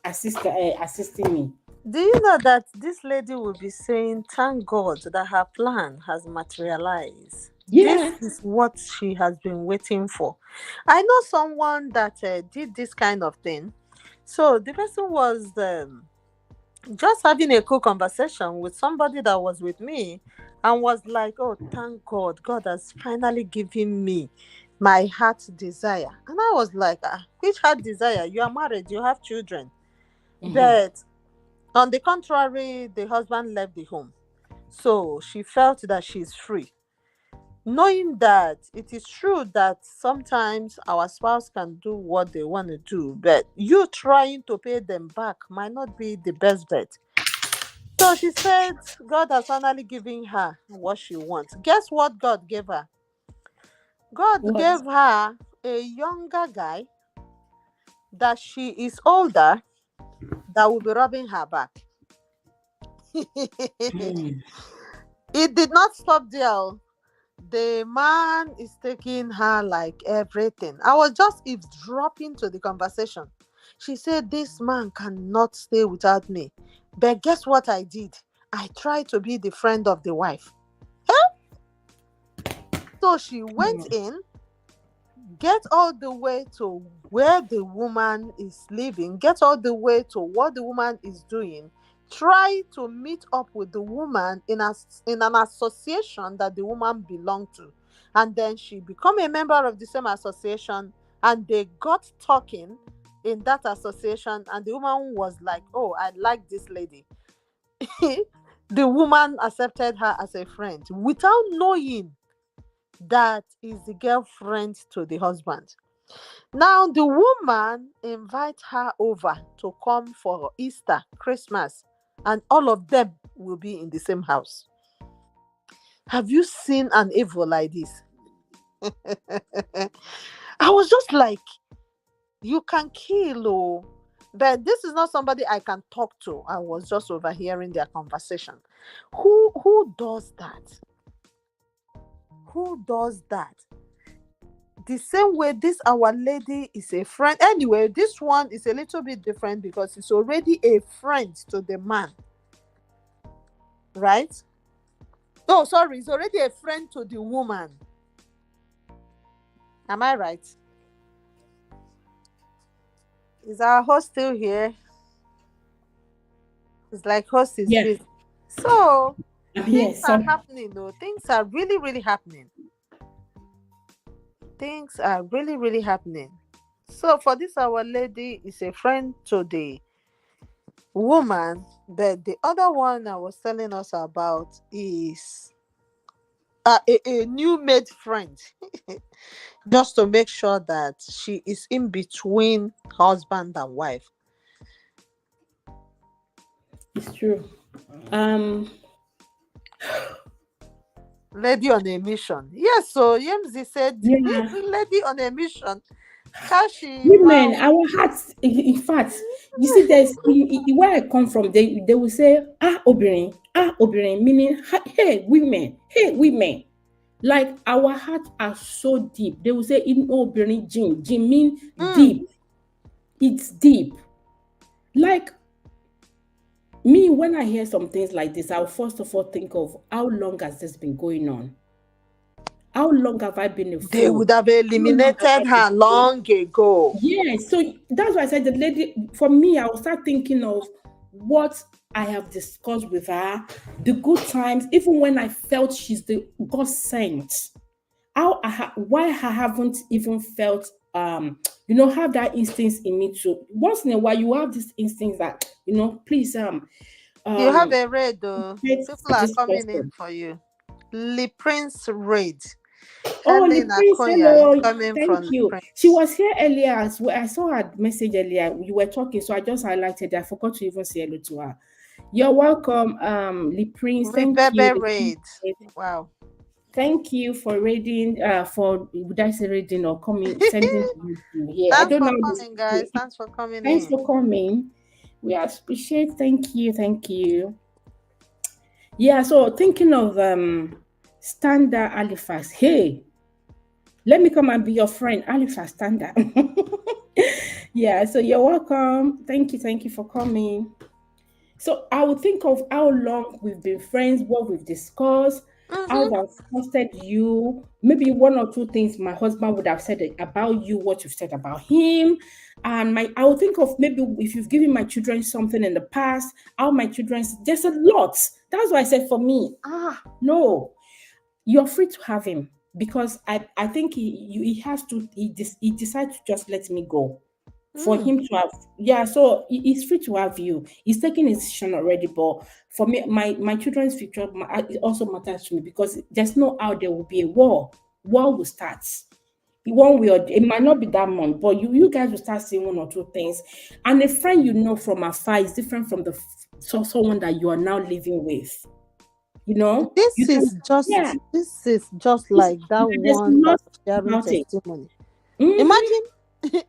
assisting me. Do you know that this lady will be saying, "Thank God that her plan has materialized." This Yeah. is what she has been waiting for. I know someone that did this kind of thing. So the person was just having a cool conversation with somebody that was with me and was like, oh, thank God, God has finally given me my heart's desire. And I was like, which heart desire? You are married, you have children. Mm-hmm. But on the contrary, the husband left the home. So she felt that she's free, knowing that it is true that sometimes our spouse can do what they want to do, but you trying to pay them back might not be the best bet. So she said God has finally given her what she wants. Guess what God gave her? God What? gave her a younger guy that she is older that will be rubbing her back. Mm. It did not stop there, oh. The man is taking her like everything. I was just eavesdropping to the conversation. She said, this man cannot stay without me. But guess what I did? I tried to be the friend of the wife. So she went Mm. in, get all the way to where the woman is living, get all the way to what the woman is doing, try to meet up with the woman in an association that the woman belonged to. And then she become a member of the same association, and they got talking in that association, and the woman was like, oh, I like this lady. The woman accepted her as a friend without knowing that is the girlfriend to the husband. Now the woman invite her over to come for Easter, Christmas, and all of them will be in the same house. Have you seen an evil like this? I was just like, you can kill, oh. But this is not somebody I can talk to. I was just overhearing their conversation. Who does that? Who does that? The same way this our lady is a friend. Anyway, this one is a little bit different because it's already a friend to the man, right? Oh, sorry, it's already a friend to the woman. Am I right? Is our host still here? It's like host is Yeah. busy. So I'm things here. are So happening though. Things are really, really happening. Things are really, really happening. So for this our lady is a friend to the woman, but the other one I was telling us about is a new made friend, just to make sure that she is in between husband and wife. it's true. Um. Lady on a mission. Yes, so Yemzi said, Yeah. lady on a mission. Kashi Women, Mau. our hearts. In fact, you see, there's where I come from. They will say, obirin, meaning, hey, women, hey, women. Like our hearts are so deep. They will say, in obirin, jin mean Mm, deep. It's deep. Like me, when I hear some things like this, I'll first of all think of how long has this been going on? How long have I been a they fool? would have How long have I eliminated been her fool? long ago. Yes, so that's why I said the lady, for me, I will start thinking of what I have discussed with her, the good times, even when I felt she's the God sent. Why I haven't even felt have that instinct in me too. Once in a while you have this instinct that, please You have um a raid though. date People are this coming in person. for you. Lee Prince raid. Oh, Helen the prince, Akoya is hello. coming Thank from Lee you. She Prince. was here earlier as well. I saw her message earlier. You were talking, so I just highlighted that. I forgot to even say hello to her. You're welcome, the prince. Thank you. Rebebe raid. Wow. Thank you for reading, for would I say reading or coming, sending you to here. I Thanks don't for know how this. coming, guys. Thanks for coming Thanks in. for coming. We appreciate. Thank you. Thank you. Yeah. So thinking of standard Halifax. Hey, let me come and be your friend, Halifax standard. Yeah. So you're welcome. Thank you. Thank you for coming. So I would think of how long we've been friends, what we've discussed, I would Mm-hmm. have trusted you. Maybe one or two things my husband would have said about you, what you've said about him. And I would think of maybe if you've given my children something in the past, how my children's there's a lot. That's why I said for me, no, you're free to have him because I think he has to he decides to just let me go for Mm. him to have, yeah, so he's free to have you. He's taking his decision already, but for me, my children's future it also matters to me because there's no how there will be a war will start one way or it might not be that month, but you guys will start seeing one or two things. And a friend you know from afar is different from someone that you are now living with, you This can, is yeah, just like that there's one not that's sharing about it. testimony. Hmm. Imagine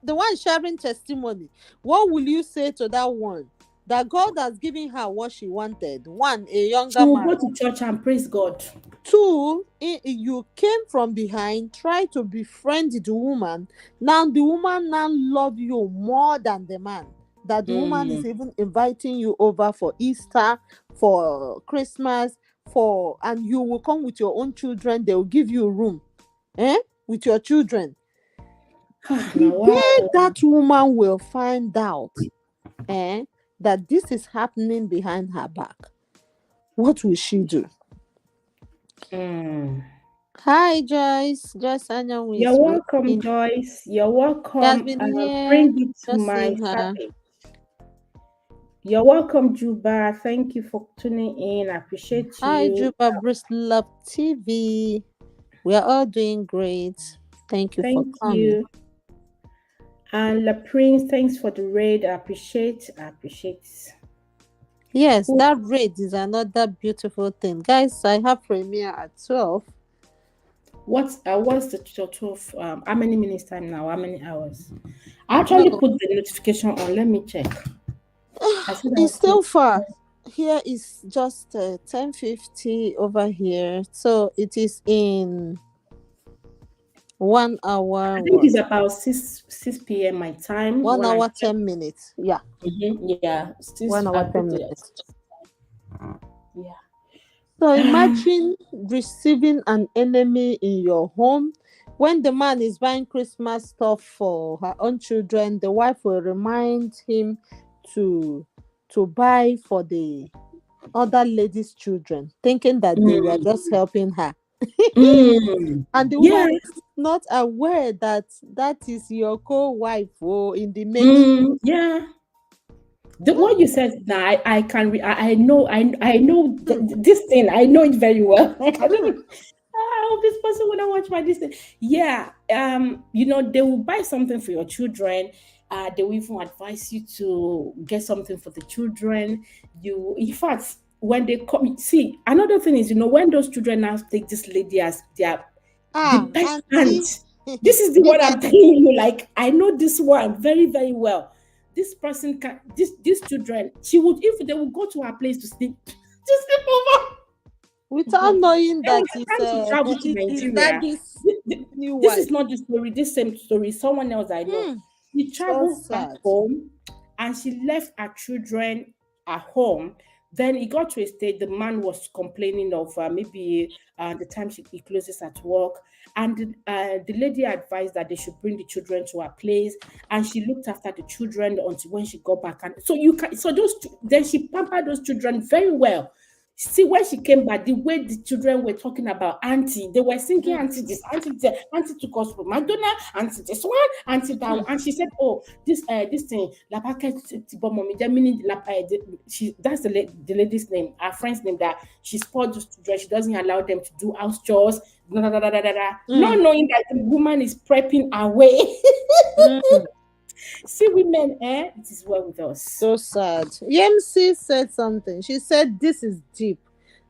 the one sharing testimony. What will you say to that one? That God has given her what she wanted. One, a She younger will man. go to church and praise God. Two, you came from behind, try to befriend the woman. Now the woman now love you more than the man. That the woman is Mm. even inviting you over for Easter, for Christmas, and you will come with your own children. They will give you room, with your children. The Now, day wow. that woman will find out, eh, that this is happening behind her back, what will she do? Mm. Hi, Joyce. Joyce Anyanwu You're is welcome, waiting. Joyce. You're She has welcome. been here. Bring it to Just my seeing her. side. You're welcome, Juba. Thank you for tuning in. I appreciate Hi, you. Juba Bruce Love TV. We are all doing great. Thank you for Thank coming. you. And La Prince, thanks for the raid. I appreciate. I appreciate. Yes, Who? that raid is another beautiful thing. Guys, I have premiere at 12. What's the total of how many minutes time now? How many hours? I No, actually put the notification on. Let me check. I said it's I'll still put. far. Here is just 10:50 over here. So it is in 1 hour, I think what? it's about six p.m. my time One when I hour, check. 10 minutes. Yeah, Yeah, one six. I hour, put 10 minutes. it. Yeah. So imagine receiving an enemy in your home. When the man is buying Christmas stuff for her own children, the wife will remind him to buy for the other lady's children, thinking that they were Mm, just helping her. mm, And the yeah. woman is not aware that that is your co-wife, oh, in the making. Yeah. What you said now, I can, I know Hmm, this thing, I know it very well. I don't hmm, know. I hope this person when I watch my this thing. Yeah. They will buy something for your children. They will even advise you to get something for the children. In fact, when they come, see, another thing is, when those children now take this lady as their the best aunt. auntie. This is the one I'm telling you. Like I know this one very very well. This person can this children. She would if they would go to her place to sleep over. Without knowing There that was a time she traveled to is Nigeria. daddy's new This wife. is not the story. This same story. Someone else I know. Hmm, She so traveled back sad. home, and she left her children at home. Then it got to a state the man was complaining of maybe the time he closes at work, and the lady advised that they should bring the children to her place, and she looked after the children until when she got back. And so then she pampered those children very well. See, when she came back, the way the children were talking about auntie, they were singing Hmm, auntie this, auntie that, auntie took us from McDonald's, auntie this one, auntie that hmm, one. And she said, oh, this thing, la packet mommy, that meaning that's the lady's name, our friend's name, that she spoiled those children, she doesn't allow them to do house chores, da, da, da, da, da, da, da. hmm, Not knowing that the woman is prepping her way. hmm. See, women, it is well with us. So sad. Yemsi said something. She said, "This is deep.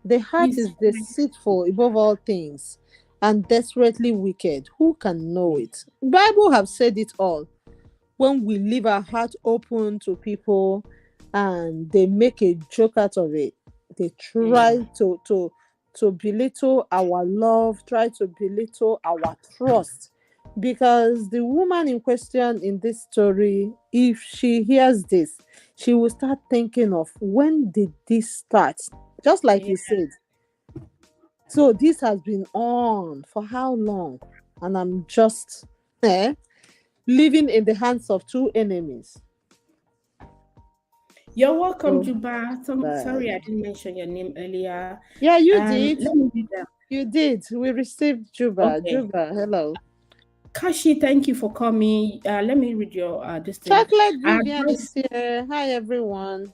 The heart It's is deceitful above all things, and desperately wicked. Who can know it?" Bible have said it all. When we leave our heart open to people, and they make a joke out of it, they try to belittle our love, try to belittle our trust. Because the woman in question in this story, if she hears this, she will start thinking of when did this start? Just like yeah. you said, So this has been on for how long? And I'm just living in the hands of two enemies. You're welcome, So Juba. bad. Sorry, I didn't mention your name earlier. Yeah, you did. Let me read that. You did. We received Juba. Okay. Juba, hello. Kashi, thank you for coming. Let me read your this thing. Chocolate Vivian is Advice, here. Hi, everyone.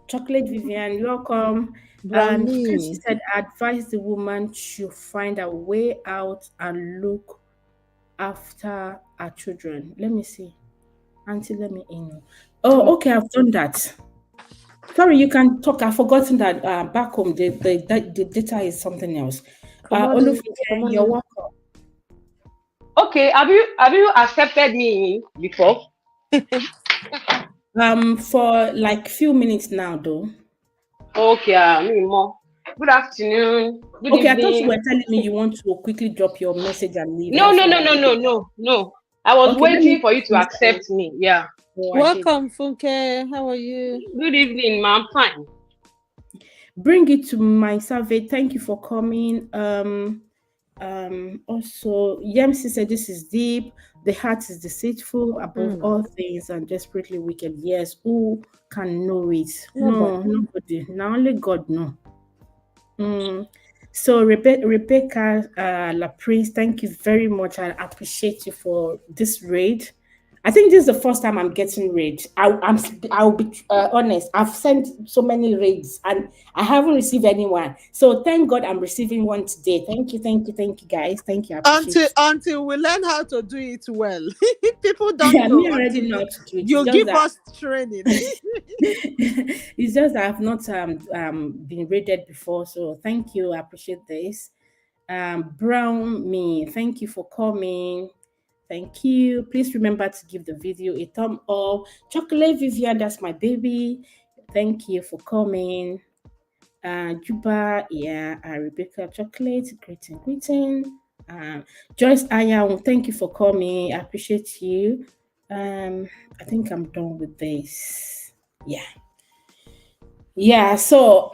Chocolate Vivian, welcome. And Kashi Brownie. said, advise the woman to find a way out and look after our children. Let me see. Auntie, let me in. Oh, okay, I've done that. Sorry, you can talk. I've forgotten that back home the data is something else. Come on in. Olufunke, Come on you're in. welcome. Okay, have you accepted me before? For like few minutes now, though. Okay, me more. Good afternoon. Good Okay, I thought you evening. were telling me you want to quickly drop your message and leave. No, That's no, why no, I no, was no, no, no. I was okay. Let me waiting for you to finish saying. accept me. Yeah. Oh, I did. Welcome, Funke. How are you? Good evening, ma'am. Fine. Bring it to my survey. Thank you for coming. Also, Yemsi said this is deep. The heart is deceitful above Hmm. all things and desperately wicked. Yes, who can know it? Nobody. No, nobody. Now only God know. Mm. So Rebecca Laprise, thank you very much. I appreciate you for this raid. I think this is the first time I'm getting raid. I'll be honest. I've sent so many raids and I haven't received anyone. So thank God I'm receiving one today. Thank you, guys. Thank you. I appreciate Until we learn how to do it well. People don't it. know Me already until know you how to do it. It's you just give that us training. it's just that I've not been rated before. So thank you. I appreciate this. Brown me, thank you for coming. Thank you. Please remember to give the video a thumb up. Chocolate Vivian, that's my baby. Thank you for coming. Juba, yeah, Rebecca Chocolate, greeting. Joyce Ayam, thank you for coming. I appreciate you. I think I'm done with this. Yeah. Yeah, so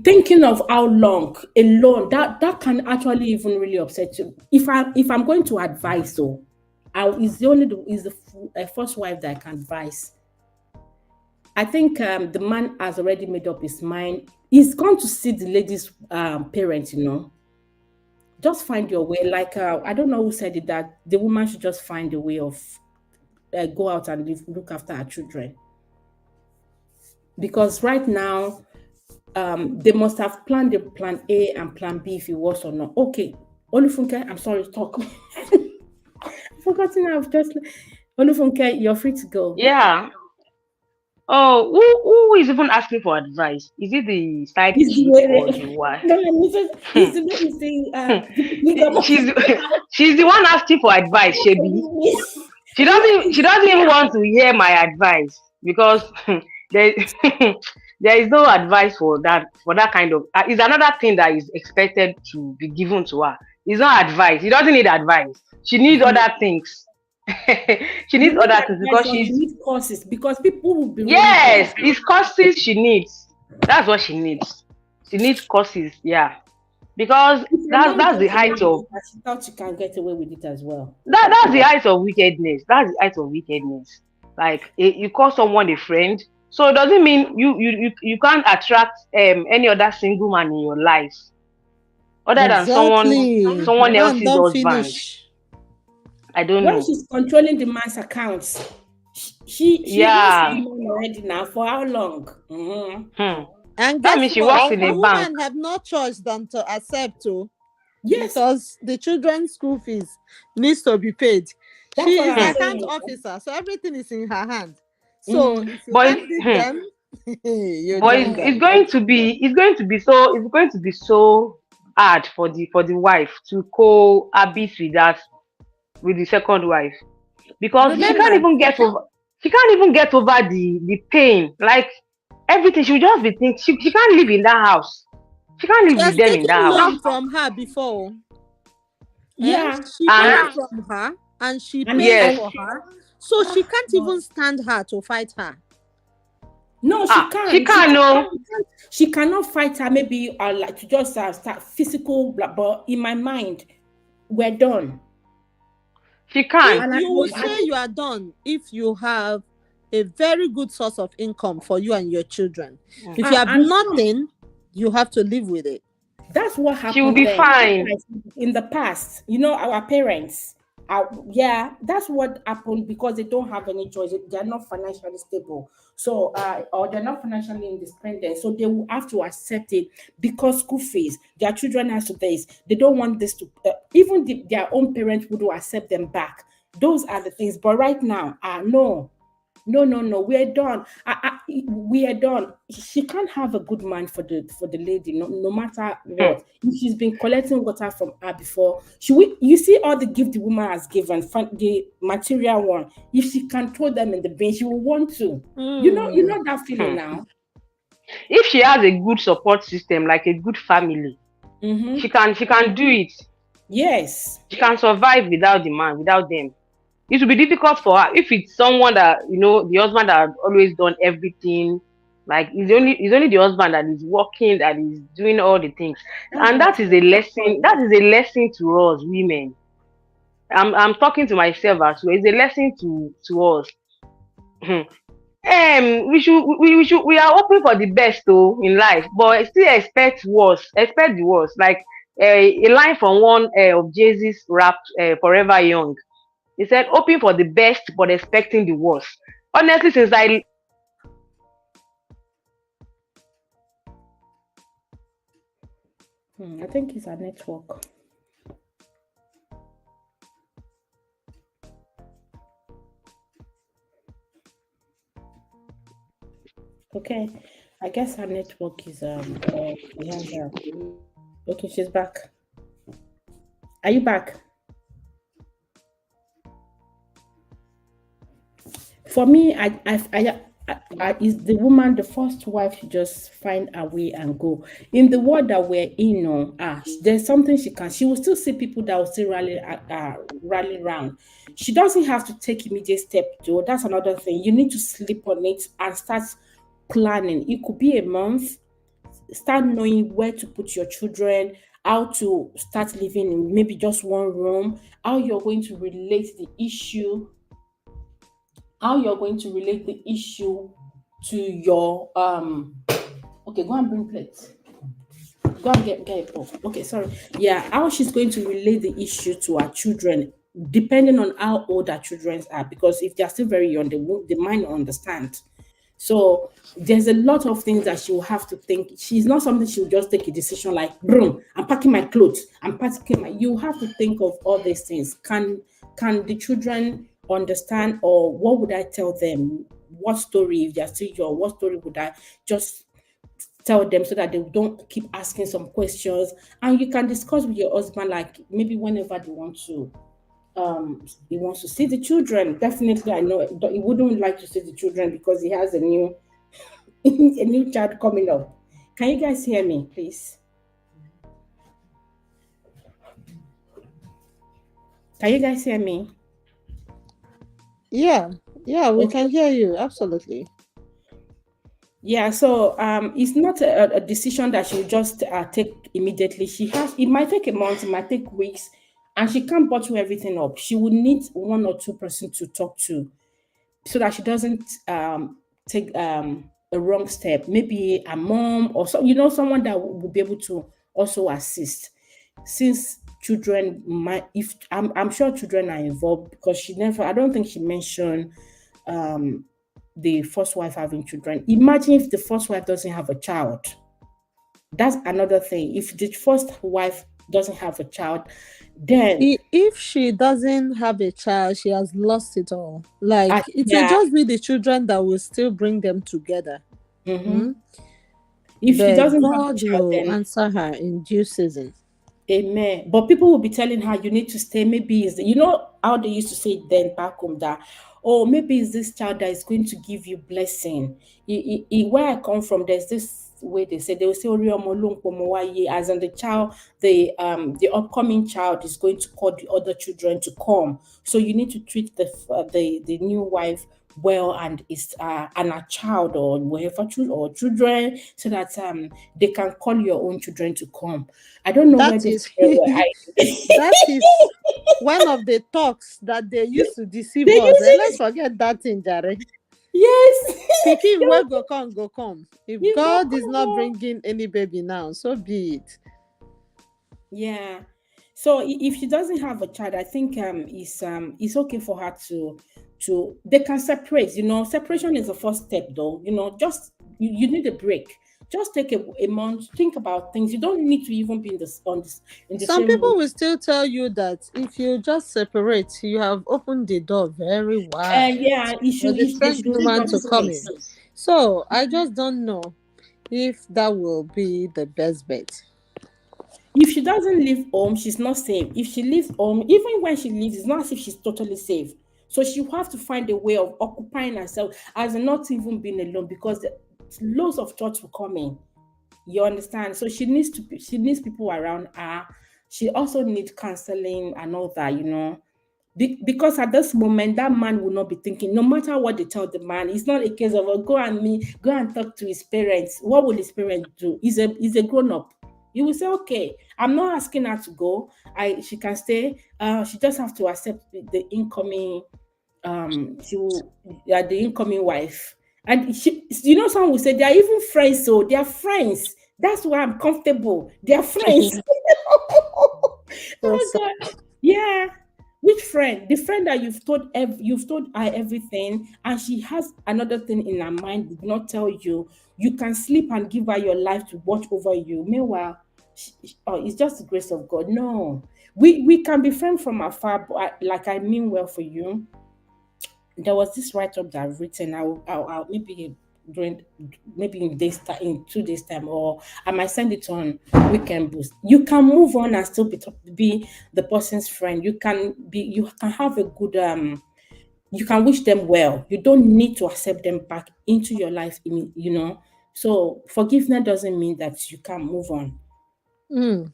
thinking of how long alone that can actually even really upset you. If I'm going to advise, so I is the only is the first wife that I can advise. I think the man has already made up his mind. He's going to see the lady's parents. Just find your way. Like I don't know who said it, that the woman should just find a way of go out and look after her children. Because right now they must have planned the plan A and plan B if it was or not. Okay, Olufunke, I'm sorry, talk. Forgotten I've just Olufunke, you're free to go. Yeah. Oh, who is even asking for advice? Is it the side Is the chick or the way wife? no, is the bigger she's she's the one asking for advice, Shebi. She doesn't even want to hear my advice because there there is no advice for that kind of it's another thing that is expected to be given to her. It's not advice. She doesn't need advice. She needs other things. She You needs need other things advice because or you she's need courses because people will be running courses. yes, it's courses she needs. That's what she needs. She needs courses, yeah. Because If your that's mom that's the gets away height with of it, she thought she can get away with it as well. that's the height of wickedness. That's the height of wickedness. Like you call someone a friend, so it doesn't mean you can't attract any other single man in your life other than Exactly. someone Man, else's don't husband. finish. I don't When know. she's controlling the man's accounts, she has the Yeah. man already now. For how long? Hmm. And That guess means she what? works in The a bank. woman have no choice than to accept to Yes, because the children's school fees needs to be paid. that's She what is I'm Hmm. account saying. officer, so everything is in her hand. So Mm. if you But can't beat them, you but join it's, them. it's going to be so hard for the wife to cohabit with the second wife because Remember, she can't even get over the pain, like everything. She will just be thinking she can't live in that house. She can't live she with has them in taken that house. loan from her before. Yeah, She And borrowed from her and she and paid yes, for her. So she can't God. even stand her to fight her. No, she She can't. She can't can't. know. She cannot fight her. Maybe like to just start physical. But in my mind, we're done. She can't. If And you will I say think you are done if you have a very good source of income for you and your children. If you have and some, nothing, you have to live with it. that's what She will happened be then. fine. In the past, our parents, yeah, that's what happened because they don't have any choice. They're not financially stable. So, or they're not financially independent. So they will have to accept it because school fees, their children has to this. They don't want this to, even their own parents would accept them back. Those are the things. But right now, no. No, no, no. We're done. We are done. She can't have a good man for the lady, no matter Hmm. what. If she's been collecting water from her before, you see all the gift the woman has given, the material one. If she can throw them in the bin, she will want to. You Hmm. know that feeling Hmm. now. If she has a good support system, like a good family, Mm-hmm. she can do it. Yes. She can survive without the man, without them. It will be difficult for her if it's someone that the husband that has always done everything. Like it's only the husband that is working, that is doing all the things. That's And what. that is a lesson. That is a lesson to us women. I'm talking to myself as well. It's a lesson to us. We are hoping for the best though in life, but still expect worse. Expect the worst. Like a line from one of Jay-Z's rap, "Forever Young." He said, "Hoping for the best, but expecting the worst." Honestly, since I I think it's a network. Okay, I guess her network is we have her. Okay, she's back. Are you back? For me, is the woman, the first wife, should just find a way and go. In the world that we're in, no, there's something she can. She will still see people that will still rally around. She doesn't have to take immediate step, though. That's another thing. You need to sleep on it and start planning. It could be a month. Start knowing where to put your children, how to start living in maybe just one room, how you're going to relate the issue how you're going to relate the issue to your okay, go and bring plates. Go and get a book. Okay, sorry. Yeah, how she's going to relate the issue to her children, depending on how old her children are, because if they're still very young, they might not understand. So there's a lot of things that she will have to think. She's not something she'll just take a decision like, boom, I'm packing my clothes. I'm packing my. You have to think of all these things. Can the children understand, or what would I tell them? What story, if they're still young, what story would I just tell them so that they don't keep asking some questions? And you can discuss with your husband, like maybe whenever they want to he wants to see the children. Definitely, I know he wouldn't like to see the children because he has a new a new child coming up. Can you guys hear me, please? Can you guys hear me? Yeah, yeah, we Okay. can hear you. Absolutely. Yeah, so it's not a decision that she'll just take immediately. It might take a month, it might take weeks, and she can't bottle everything up. She would need one or two person to talk to so that she doesn't take a wrong step. Maybe a mom or someone that will be able to also assist. Since children might, if I'm sure children are involved because I don't think she mentioned um, the first wife having children. Imagine if the first wife doesn't have a child. That's another thing. If the first wife doesn't have a child, then If she doesn't have a child, she has lost it all. Like it will yeah. just be the children that will still bring them together. Mhm. Mm? If she But doesn't have a God child, will then answer her in due season. amen. But people will be telling her, you need to stay. Maybe how they used to say it then back home that, maybe it's this child that is going to give you blessing. Where I come from, there's this way they say. They will say "Ori omo lo n pomo waye," as in the upcoming child is going to call the other children to come. So you need to treat the new wife well, and is and a child or whatever children, so that they can call your own children to come. I don't know where That this is I that is one of the talks that they used to deceive they us. use And let's it. forget that thing, Jare. Yes. Pikin will go come, go come. If You go God is not come. bringing any baby now, so be it. Yeah. So if she doesn't have a child, I think it's okay for her to they can separate. Separation is the first step, though. Just you need a break. Just take a month, think about things. You don't need to even be in the Some same room. people will still tell you that if you just separate, you have opened the door very wide Yeah, for the they strange should give woman her to come in. space. So I just don't know if that will be the best bet. If she doesn't leave home, she's not safe. If she leaves home, even when she leaves, it's not as if she's totally safe. So she will have to find a way of occupying herself as in not even being alone, because loads of thoughts will come in. You understand? So she needs people around her. She also needs counseling and all that. Because at this moment, that man will not be thinking, no matter what they tell the man, it's not a case of go and talk to his parents. What will his parents do? He's a grown up. You will say, okay, I'm not asking her to go. She can stay. She just have to accept the incoming the incoming wife. And some will say they are even friends, so they are friends. That's why I'm comfortable. They are friends. So Oh sad. God. Yeah. Which friend? The friend that you've told her everything, and she has another thing in her mind, did not tell you. You can sleep and give her your life to watch over you. Meanwhile, it's just the grace of God. No, we can be friends from afar, but like I mean well for you. There was this write up that I've written. I'll maybe during maybe in 2 days time, or I might send it on Weekend Boost. You can move on and still be the person's friend. You can have a good you can wish them well. You don't need to accept them back into your life. So forgiveness doesn't mean that you can move on. Mm.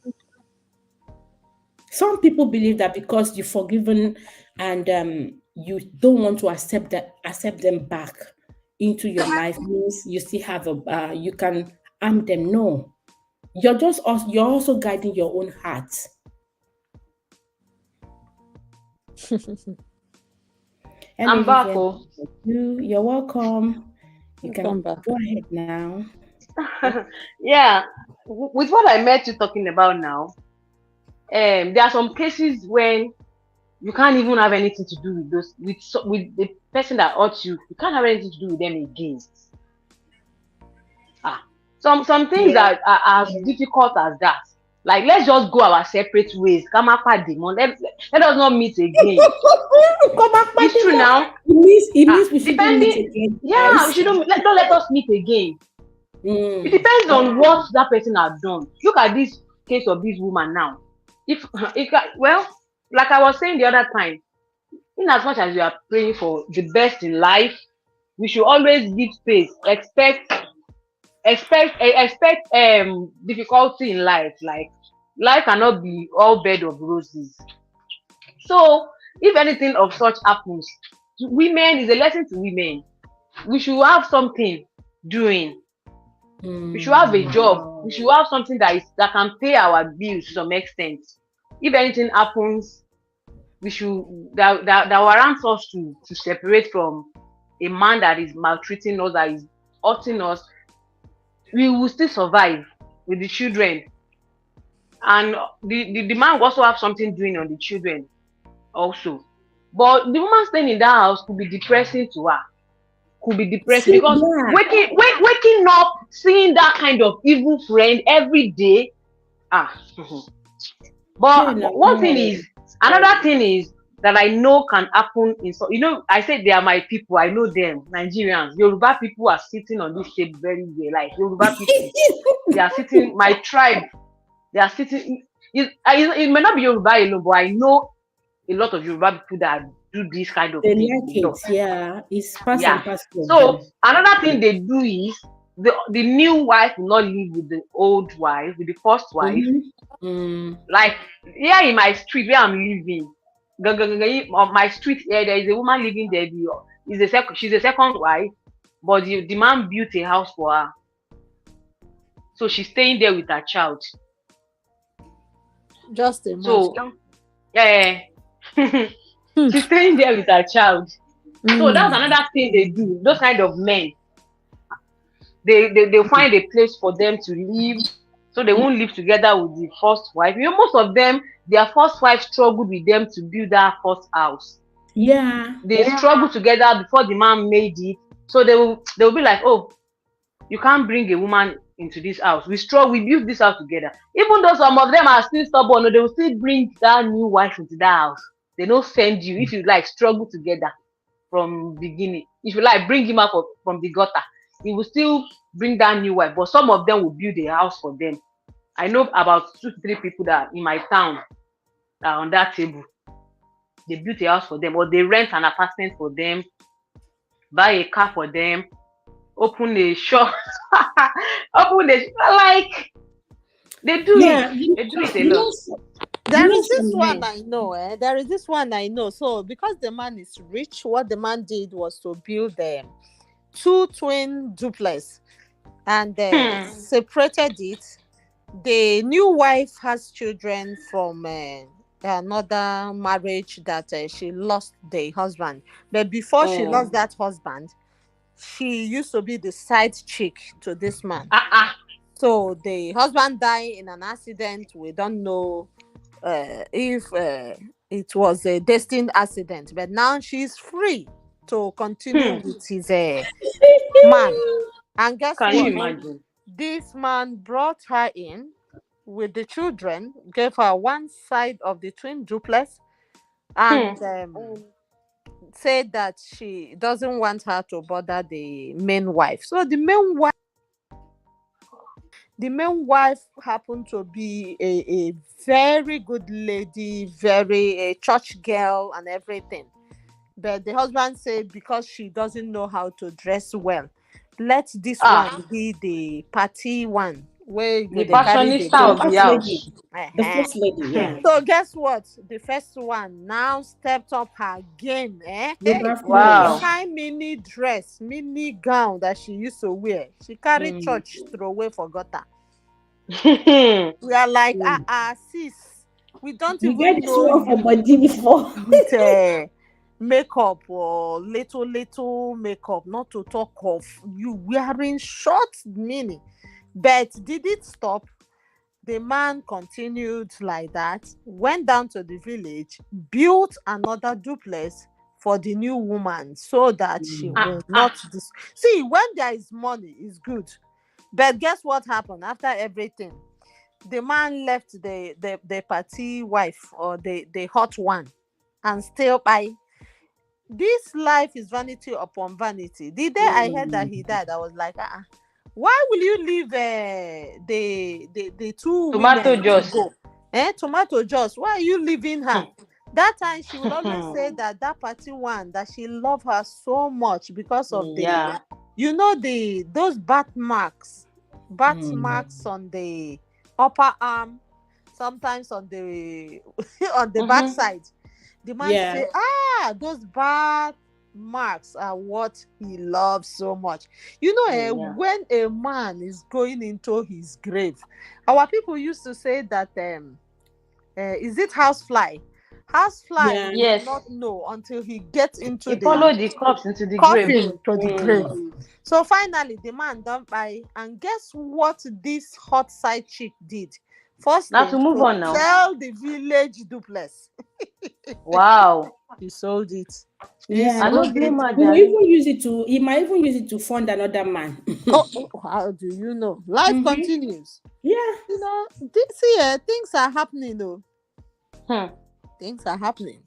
Some people believe that because you've forgiven and you don't want to accept them back into your life, means you still have you can harm them. No, you're also guiding your own heart. Hello, I'm back. Vivian. Oh. You're welcome. You Come can back. go ahead now. Yeah. With what I met you talking about now, there are some cases when you can't even have anything to do with with the person that hurt you. You can't have anything to do with them again. Ah, some things Yeah. that are as difficult as that. Like, let's just go our separate ways. Come up at let us not meet again. Come back, It's true Fatima. now. It means we shouldn't meet Depending, again, yeah, we guys. shouldn't don't let us meet again. It Mm. depends on what that person has done. Look at this case of this woman now. Well, like I was saying the other time, in as much as we are praying for the best in life, we should always give space, expect difficulty in life. Like, life cannot be all bed of roses. So if anything of such happens, women is a lesson to women. We should have something doing. We should have a Mm. job. We should have something that can pay our bills to some extent. If anything happens, we should that warrants us to separate from a man that is maltreating us, that is hurting us. We will still survive with the children, and the man will also have something doing on the children also. But the woman staying in that house could be depressing to her. Could be depressing See, because yeah. waking up seeing that kind of evil friend every day. Ah. Hey, But now, one thing no. is, another thing is that I know can happen in so, I said they are my people. I know them, Nigerians. Yoruba people are sitting on this shape very well. Like, Yoruba people, they are sitting. My tribe, they are sitting. It may not be Yoruba alone, but I know a lot of Yoruba people that do this kind of They thing like a it. lot. Yeah, it's part Yeah. and parcel of So them. another thing they do is the new wife will not live with the old wife, with the first wife. Mm. Like here in my street where I'm living, on my street here, there is a woman living there. She's a second wife, but the man built a house for her, so she's staying there with her child. Just imagine. So yeah, Hmm. she's staying there with her child. So that's Mm. another thing they do. Those kind of men, they find a place for them to live, so they won't live together with the first wife. Most of them, their first wife struggled with them to build that first house. Yeah. They struggled together before the man made it. So they will be like, oh, you can't bring a woman into this house. We built this house together. Even though some of them are still stubborn, they will still bring that new wife into that house. They don't send you if you like struggle together from beginning. If you like bring him out from the gutter, he will still bring that new wife. But some of them will build a house for them. I know about 2 to 3 people that in my town that are on that table. They built a house for them, or they rent an apartment for them, buy a car for them, open a shop, like they do it. Yeah. They do it a You lot. know, you There know is this some one men. I know, There is this one I know. So because the man is rich, what the man did was to build two twin duplex and separated it. The new wife has children from another marriage that she lost the husband. But before she lost that husband, she used to be the side chick to this man. Ah. So the husband died in an accident. We don't know if it was a destined accident, but now she's free to continue with his man. And guess Can you what? imagine? This man brought her in with the children, gave her one side of the twin duplex, and said that she doesn't want her to bother the main wife. So the main wife happened to be a very good lady, very a church girl and everything. But the husband said because she doesn't know how to dress well, let this one be the party one where you go The they carry the fashionista The go. of the first lady. house. The Uh-huh. first lady, yeah. So guess what? The first one now stepped up her game. Hey, the Wow. kind mini dress, mini gown that she used to wear, she carried Mm. church throw away for gutter. Hmm. We are like, Mm. sis, we don't You get even this know one for you body before. with makeup or little makeup, not to talk of you wearing short mini. But did it stop? The man continued like that, went down to the village, built another duplex for the new woman so that she Mm. will not see when there is money is good. But guess what happened after everything? The man left the party wife or the hot one and still by this life is vanity upon vanity. The day I heard that he Mm. died, I was like, why will you leave the two Tomato women to juice. go? Tomato juice. Why are you leaving her? That time she will always say that party one that she loved her so much because of Yeah. those birthmarks Mm. on the upper arm, sometimes on the on the back Mm-hmm. side. The man Yeah. say, those bad marks are what he loves so much. Yeah. When a man is going into his grave, our people used to say that is it housefly? Housefly Yeah. will Yes. not know until he gets into He the followed the corpse into the grave. coffin to the grave. Mm. So finally, the man don't buy. And guess what this hot side chick did? First Now thing, to move to on now. sell the village duplex. Wow. She sold it. She Yeah. I sold don't it. blame her, He will Jerry. even use it to. He might even use it to fund another man. How do you know? Life Mm-hmm. continues. Yeah. This year things are happening though. Hmm. Things are happening.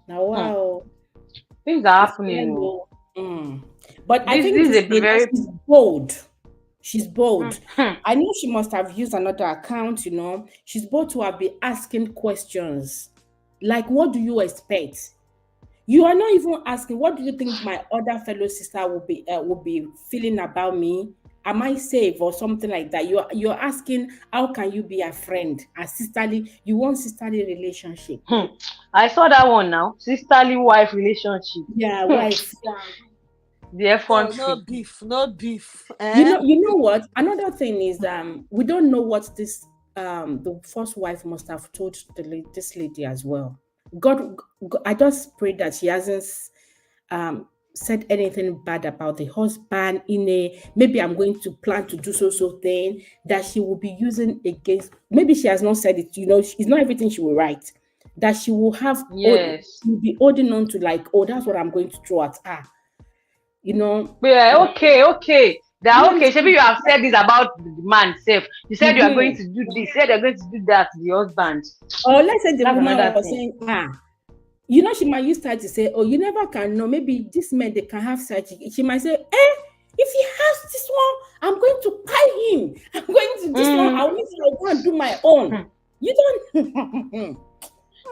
Now, Hmm. wow. Things are This happening. one, Oh. oh. Mm. But I think This this is a lady, very she's bold. She's bold. hmm. I know she must have used another account. She's bold to have been asking questions. Like, what do you expect? You are not even asking, what do you think my other fellow sister will be feeling about me? Am I safe or something like that? You're asking, how can you be a friend, a sisterly? You want sisterly relationship? I saw that one now. Sisterly wife relationship. Yeah, wife. The No, effrontery. no beef, no beef. You know what? Another thing is we don't know what this the first wife must have told this lady as well. I just pray that she hasn't said anything bad about the husband in a, maybe I'm going to plan to do so thing that she will be using against. Maybe she has not said it. It's not everything she will write. That she will Yes. will be holding on to, like, oh, that's what I'm going to throw at her. You know. Yeah, okay. That okay. Yes. Maybe you have said this about the man self. You said you are going Mhm. to do this. You said you're going to do that to the husband. Or let's say the That's woman another was thing. saying, she might use that to say, oh, you never can know. Maybe this man, they can have such. She might say, if he has this one, I'm going to buy him. I'm going to this one. Mm. I'll need to go and do my own. You don't.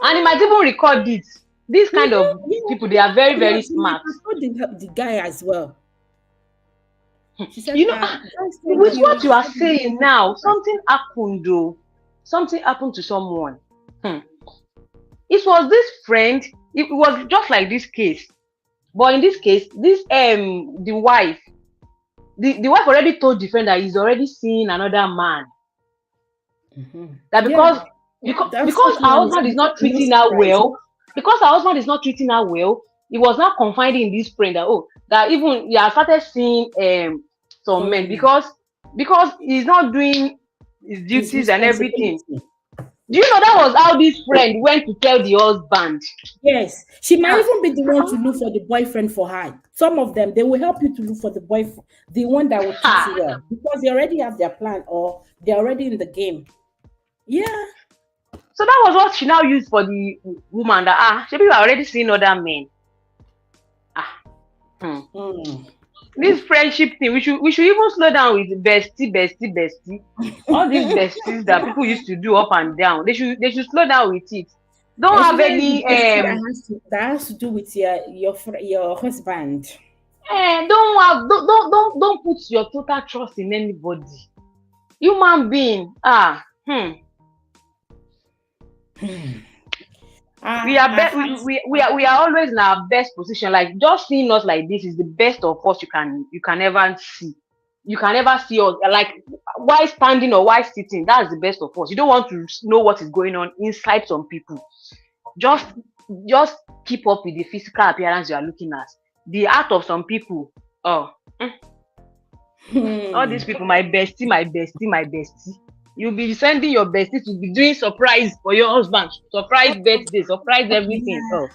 And he might even record it. These kind of Yeah. people, they are very, very She might smart. have told the guy as well. She said, You know, guys, thank with you. what you are saying now, something happened though. Something happened to someone. It was this friend. It was just like this case. But in this case, the wife, the wife already told the friend that he's already seeing another man. That Yeah, that's because such her one is husband is not not treating her surprising. well, because her husband is not treating her well, he was not confiding in this friend that, oh, that even he has started seeing some men, Some because he's not doing his his duties and everything. responsibility. Do you know that was how this friend went to tell the husband? Yes, she might Ah, even be the one to look for the boyfriend for her. Some of them, they will help you to look for the boyfriend, the one that will treat you ha. well, because they already have their plan or they're already in the game. Yeah. So that was what she now used for the woman, that she people are already seeing other men. Ah, Mm. this friendship thing, we should even slow down with bestie. All these besties that people used to do up and down, they should slow down with it. Don't have Especially the any bestie that has to do with your husband. don't have don't put your total trust in anybody. Human being, we are I be- have we are always in our best position. Like, just seeing us like this is the best of us you can ever see. You can never see us like, why standing or why sitting. That's the best of us. You don't want to know what is going on inside some people. Just just keep up with the physical appearance you are looking at. The heart of some people. Oh, all these people, my bestie. You'll be sending your bestie to be doing surprise for your husband, surprise birthday, surprise everything. yeah. Oh,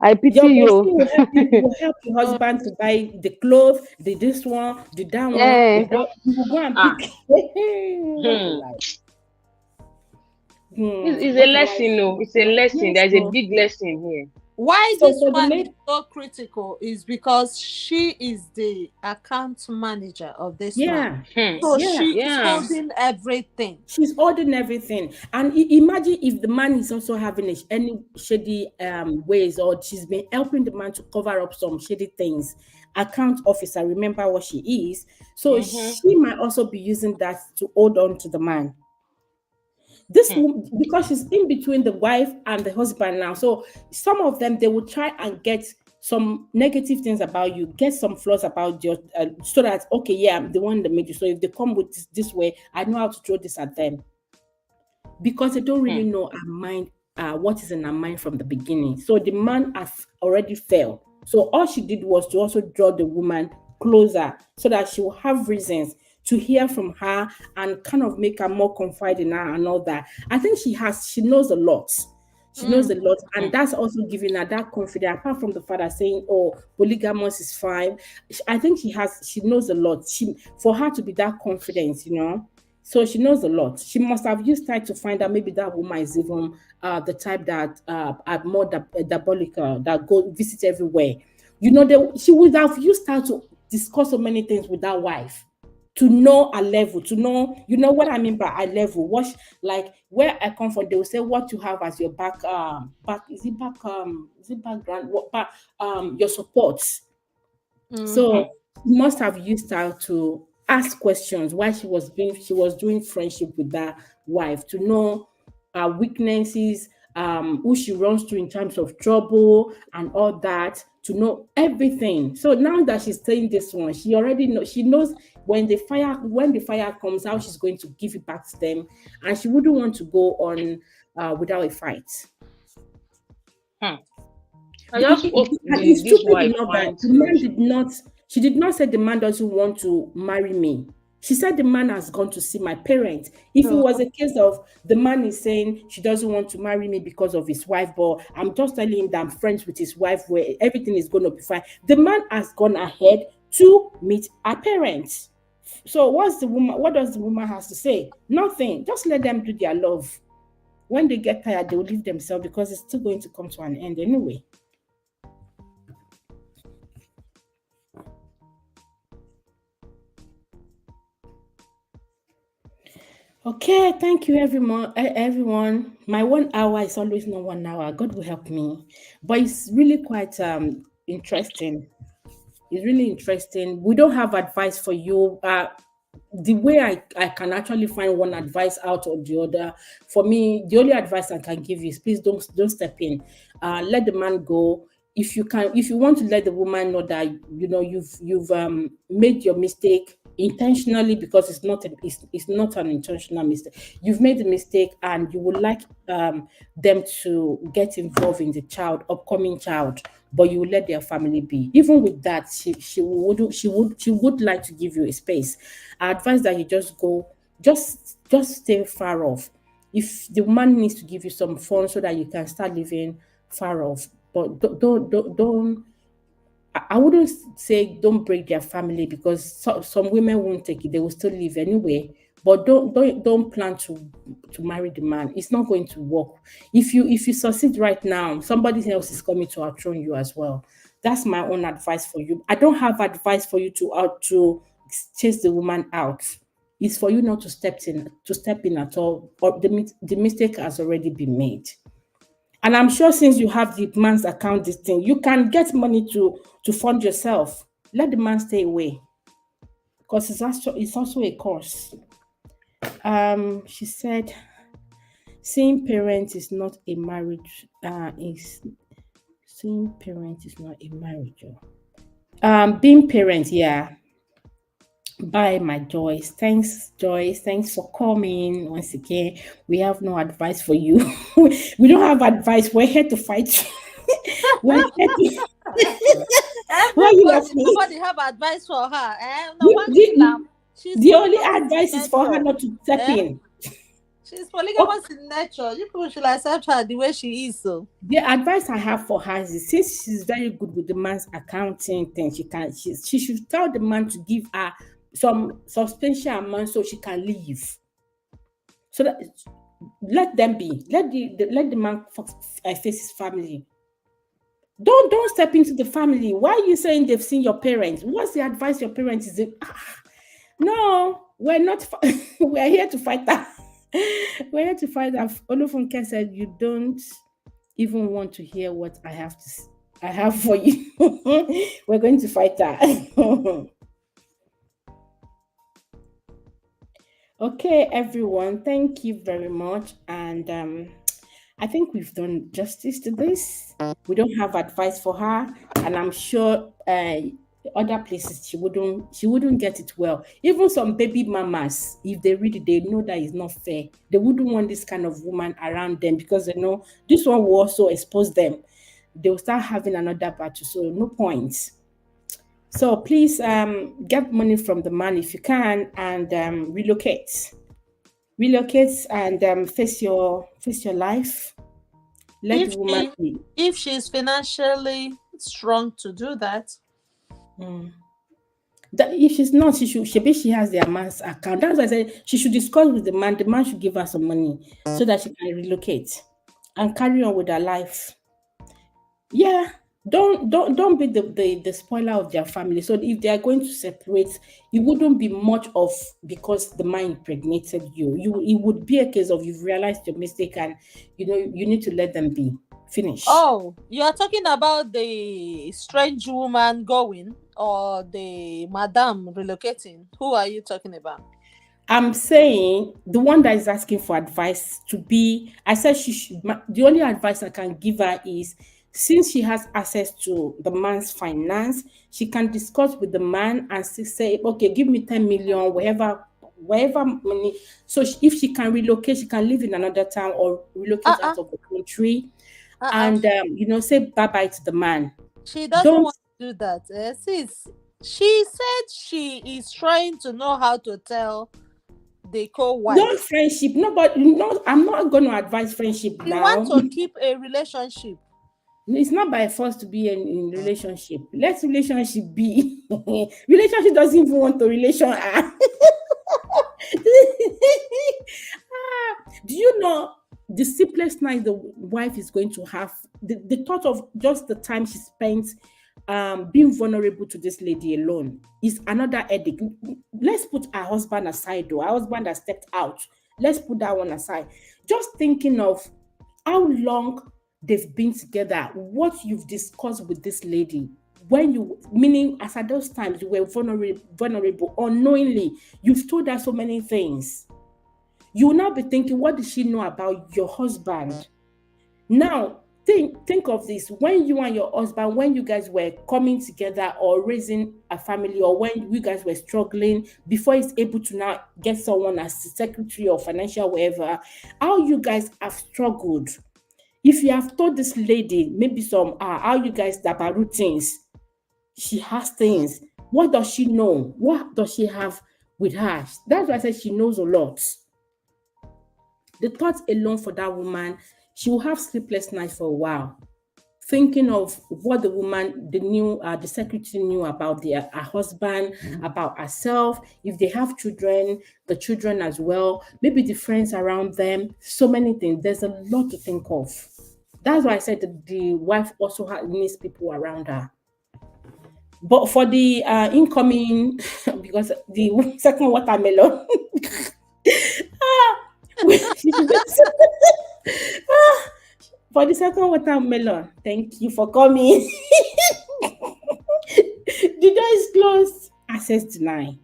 I pity Your you. bestie will help your husband to buy the clothes, the this one, the that one. Yeah. You will go and Ah. pick. What a Hmm. life. It's a What a life. lesson, no. It's a lesson. Yes, There's a so big lesson here. Why so this for the one is lady, so critical is because she is the account manager of this man. yeah, Hmm. So yeah. she is Yeah. holding everything. She's ordering everything. And imagine if the man is also having any shady ways, or she's been helping the man to cover up some shady things. Account officer, remember what she is. So Mm-hmm. she might also be using that to hold on to the man. This Hmm. woman, because she's in between the wife and the husband now, so some of them, they will try and get some negative things about you, get some flaws about your, so that, okay, yeah, I'm the one that made you. So if they come with this way, I know how to throw this at them, because they don't really Hmm. know our mind, what is in our mind from the beginning. So the man has already failed. So all she did was to also draw the woman closer, so that she will have reasons to hear from her and kind of make her more confide in her and all that. I think she knows a lot. She knows a Mm. lot, Hmm. and that's also giving her that confidence. Apart from the father saying, "Oh, polygamous is fine," I think she knows a lot. For her to be that confident. So she knows a lot. She must have used time to find out maybe that woman is even the type that are more diabolical, that go visit everywhere. She would have used her to discuss so many things with that wife. to know a level, to know, you know what I mean by a level. What like where I come from, they will say what you have as your back is it background, what back your support. Mm-hmm. So he must have used her to ask questions while she was doing friendship with that wife to know her weaknesses, who she runs to in times of trouble and all that, to know everything. So now that she's saying this one, she knows when the fire comes, how she's going to give it back to them, and she wouldn't want to go on without a fight. Hmm. I just hope And it's this stupid wife enough that finds the man solution. did not, she did not say the man doesn't want to marry me. She said the man has gone to see my parents. If it So, was a case of the man is saying she doesn't want to marry me because of his wife, but I'm just telling him that I'm friends with his wife where everything is going to be fine. The man has gone ahead to meet her parents. So what does the woman has to say? Nothing. Just let them do their love. When they get tired, they will leave themselves because it's still going to come to an end anyway. Okay, thank you everyone. Everyone, my 1 hour is always not 1 hour. God will help me, but it's really quite interesting. It's really interesting. We don't have advice for you. The way I can actually find one advice out of the other. For me, the only advice I can give is please don't step in. Let the man go. If you want to let the woman know that you know you've made your mistake intentionally, because it's not an intentional mistake. You've made the mistake and you would like them to get involved in the upcoming child, but you will let their family be. Even with that, she would like to give you a space. I advise that you just go, just stay far off. If the man needs to give you some funds so that you can start living far off, but don't I wouldn't say don't break their family, because some women won't take it. They will still live anyway. But don't plan to marry the man. It's not going to work. If you succeed right now, somebody else is coming to outthrow you as well. That's my own advice for you. I don't have advice for you to chase the woman out. It's for you not to step in at all, or the mistake has already been made. And I'm sure since you have the man's account, this thing, you can get money to fund yourself. Let the man stay away, because it's also a course. She said, seeing parents is not a marriage. Is seeing parents is not a marriage. Being parent, yeah. Bye, my Joyce. Thanks, Joyce. Thanks for coming once again. We have no advice for you. We don't have advice. We're here to fight. We're here to. Why are you everybody, laughing? nobody have advice for her. Eh? No The, one kill the, her. She's the only polygamous in advice is for her nature. not to step Eh? in. She's Oh, polygamous in nature. You people should accept her the way she is. So the advice I have for her is, since she's very good with the man's accounting thing, she should tell the man to give her some substantial amount so she can leave. So that let them be. Let the man face his family. Don't step into the family. Why are you saying they've seen your parents? What's the advice your parents is? No, we're not. We're here to fight that. We're here to fight that. Olufunke said you don't even want to hear what I have for you. We're going to fight that. Okay, everyone. Thank you very much, and I think we've done justice to this. We don't have advice for her, and I'm sure other places she wouldn't get it well. Even some baby mamas, if they read it, they know that it's not fair. They wouldn't want this kind of woman around them, because they know this one will also expose them. They will start having another battle, so no point. So please get money from the man if you can, and relocate and face your life. Let the if woman she be. if she's financially strong to do that, Mm. That if she's not, she has the man's account. That's why I said she should discuss with the man. The man should give her some money so that she can relocate and carry on with her life. Yeah, Don't be the spoiler of their family. So if they are going to separate, it wouldn't be much of because the man impregnated you. It would be a case of you've realized your mistake, and you need to let them be. Finish. Oh, you are talking about the strange woman going or the madam relocating? Who are you talking about? I'm saying the one that is asking for advice to be, I said the only advice I can give her is, since she has access to the man's finance, she can discuss with the man and say, okay, give me 10 million, wherever money. So if she can relocate, she can live in another town or relocate Uh-uh. out of the country, Uh-uh. and say bye bye to the man. She doesn't Don't want to do that. Sis, she said she is trying to know how to tell the don't co-wife. friendship. Nobody, no, I'm not going to advise friendship She wants now. to keep a relationship. It's not by force to be in relationship. Let relationship be. Relationship doesn't even want to relation. Do you know the simplest night the wife is going to have? The thought of just the time she spent being vulnerable to this lady alone is another headache. Let's put our husband aside, though. Our husband has stepped out. Let's put that one aside. Just thinking of how long they've been together, what you've discussed with this lady, when you, meaning as at those times you were vulnerable unknowingly, you've told her so many things. You will now be thinking, what does she know about your husband? Now think of this: when you and your husband, when you guys were coming together or raising a family, or when you guys were struggling before he's able to now get someone as secretary or financial whatever, how you guys have struggled. If you have told this lady maybe some how you guys dabaru things, she has things. What does she know? What does she have with her? That's why I said she knows a lot. The thought alone for that woman, she will have sleepless nights for a while, thinking of what the secretary knew about her husband, about herself, if they have children, the children as well, maybe the friends around them, so many things. There's a lot to think of. That's why I said that the wife also needs people around her. But for the incoming, because the second watermelon, for the second watermelon, thank you for coming. The door is closed. Access denied.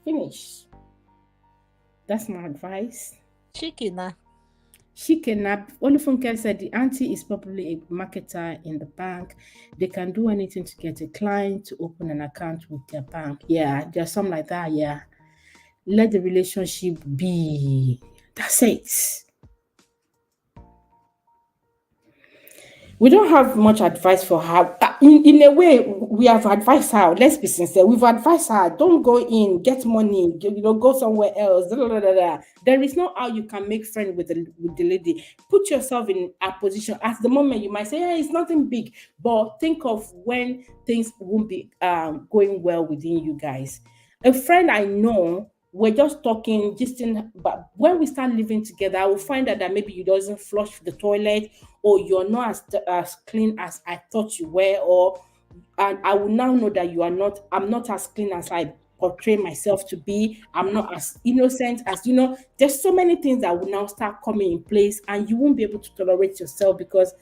Finish. That's my advice. Chicken. She cannot. Olufunke said the auntie is probably a marketer in the bank. They can do anything to get a client to open an account with their bank. Yeah, there's something like that. Yeah. Let the relationship be. That's it. We don't have much advice for her. In a way, we have advised her. Let's be sincere. We've advised her. Don't go in, get money, go somewhere else. Da, da, da, da, da. There is no how you can make friends with the lady. Put yourself in a position. At the moment, you might say, "Hey, it's nothing big," but think of when things won't be going well within you guys. A friend I know, we're just talking, just in, but when we start living together, I will find out that maybe you doesn't flush the toilet, or you're not as clean as I thought you were, or and I will now know that I'm not as clean as I portray myself to be. I'm not as innocent as there's so many things that will now start coming in place, and you won't be able to tolerate yourself because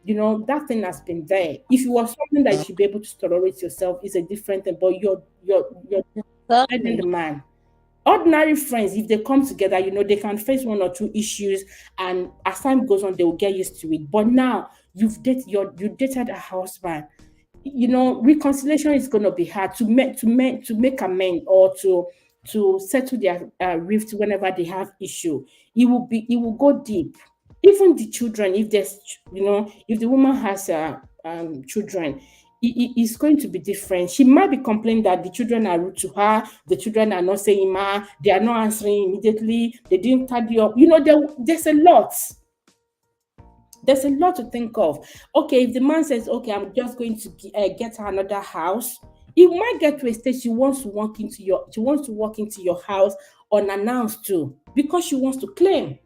that thing has been there. If you was something that you should be able to tolerate yourself, is a different thing, but you're letting Exactly. the man. Ordinary friends, if they come together, they can face one or two issues, and as time goes on, they will get used to it. But now you dated a husband. Reconciliation is going to be hard to make amend, or to settle their rift whenever they have issue. It will go deep. Even the children, if if the woman has children, it's going to be different. She might be complaining that the children are rude to her, the children are not saying ma, they are not answering immediately, they didn't tidy up. There's a lot to think of. Okay, if the man says, okay, I'm just going to get her another house, it might get to a stage she wants to walk into your house unannounced too, because she wants to claim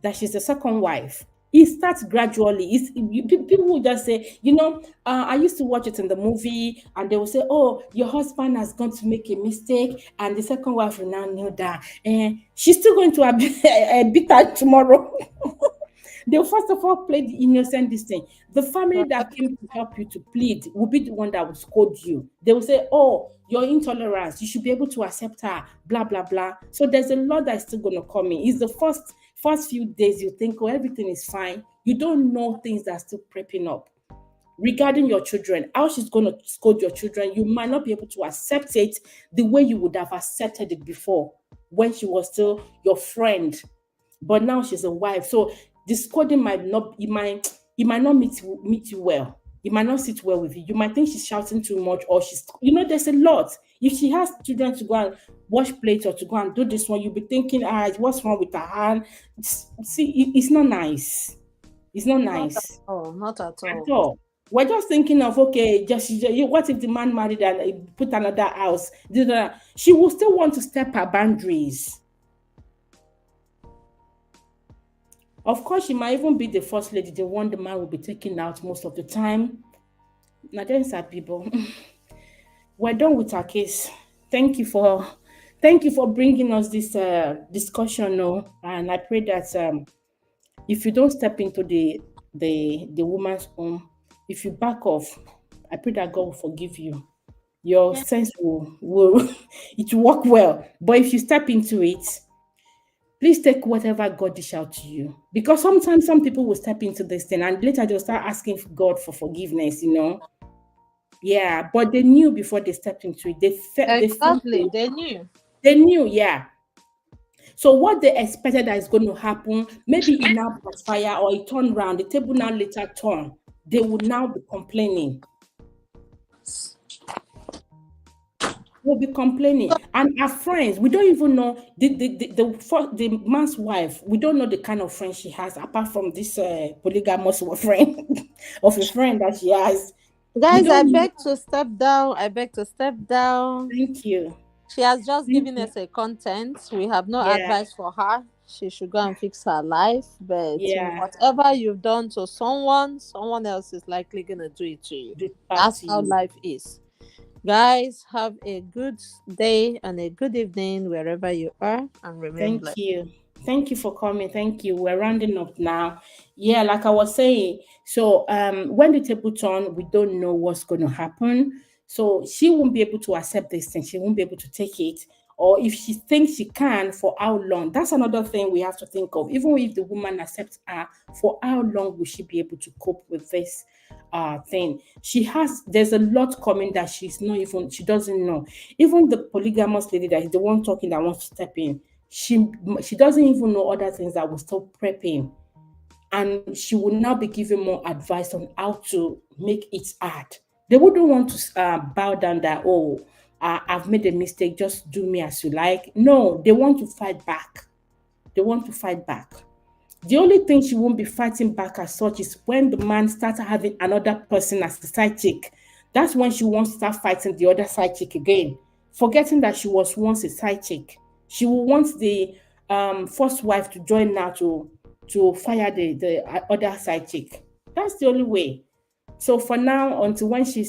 that she's the second wife. It starts gradually. People will just say, I used to watch it in the movie, and they will say, "Oh, your husband has gone to make a mistake, and the second wife will now know that, and she's still going to beat her tomorrow." They'll first of all play the innocent this thing. The family that Correct. came to help you to plead will be the one that will scold you. They will say, "Oh, your intolerance, you should be able to accept her, blah blah blah." So there's a lot that's still gonna come in. It's the first few days you think, "Oh, everything is fine." You don't know things that are still prepping up regarding your children, how she's going to scold your children. You might not be able to accept it the way you would have accepted it before when she was still your friend, but now she's a wife. So the scolding might not, it might not meet you well. It might not sit well with you. You might think she's shouting too much, or there's a lot. If she has children to go and wash plates or to go and do this one, you'll be thinking, what's wrong with her hand? See, it's not nice. It's not Not at nice all. Not at at all. all. We're just thinking of, okay, what if the man married and put another house? She will still want to step her boundaries. Of course, she might even be the first lady, the one the man will be taking out most of the time. Nigerians are people. We're done with our case. Thank you for, bringing us this discussion. No, and I pray that if you don't step into the woman's home, if you back off, I pray that God will forgive you. Your Yeah. sense will it will work well. But if you step into it, please take whatever God dish out to you. Because sometimes some people will step into this thing and later they'll start asking God for forgiveness. Yeah, but they knew before they stepped into it. They felt Exactly. They knew. they knew, yeah. So what they expected that is going to happen, maybe it now backfire or it turned around, the table now later turn. They would now be complaining. Will be complaining, and our friends, we don't even know the man's wife. We don't know the kind of friend she has, apart from this polygamous friend of a friend that she has. We Guys, I don't know. beg to step down. I beg to step down. Thank you, She has just thank given you. us a content. We have no Yeah, advice for her. She should go and fix her life. But yeah. whatever you've done to someone, someone else is likely gonna do it to you. This back That's to how you. life is. Guys, have a good day and a good evening wherever you are, and remain Thank blessed. you. Thank you for coming. Thank you. We're rounding up now. Yeah, like I was saying, so when the table turn, we don't know what's going to happen. So she won't be able to accept this thing. She won't be able to take it. Or if she thinks she can, for how long? That's another thing we have to think of. Even if the woman accepts her, for how long will she be able to cope with this thing? There's a lot coming that she doesn't know. Even the polygamous lady that is the one talking that wants to step in, she doesn't even know other things that will stop prepping, and she will now be giving more advice on how to make it hard. They wouldn't want to bow down that, oh, I've made a mistake, just do me as you like. No, they want to fight back. They want to fight back. The only thing she won't be fighting back as such is when the man starts having another person as a side chick. That's when she wants to start fighting the other side chick again, forgetting that she was once a side chick. She will want the first wife to join now to fire the other side chick. That's the only way. So for now, until when she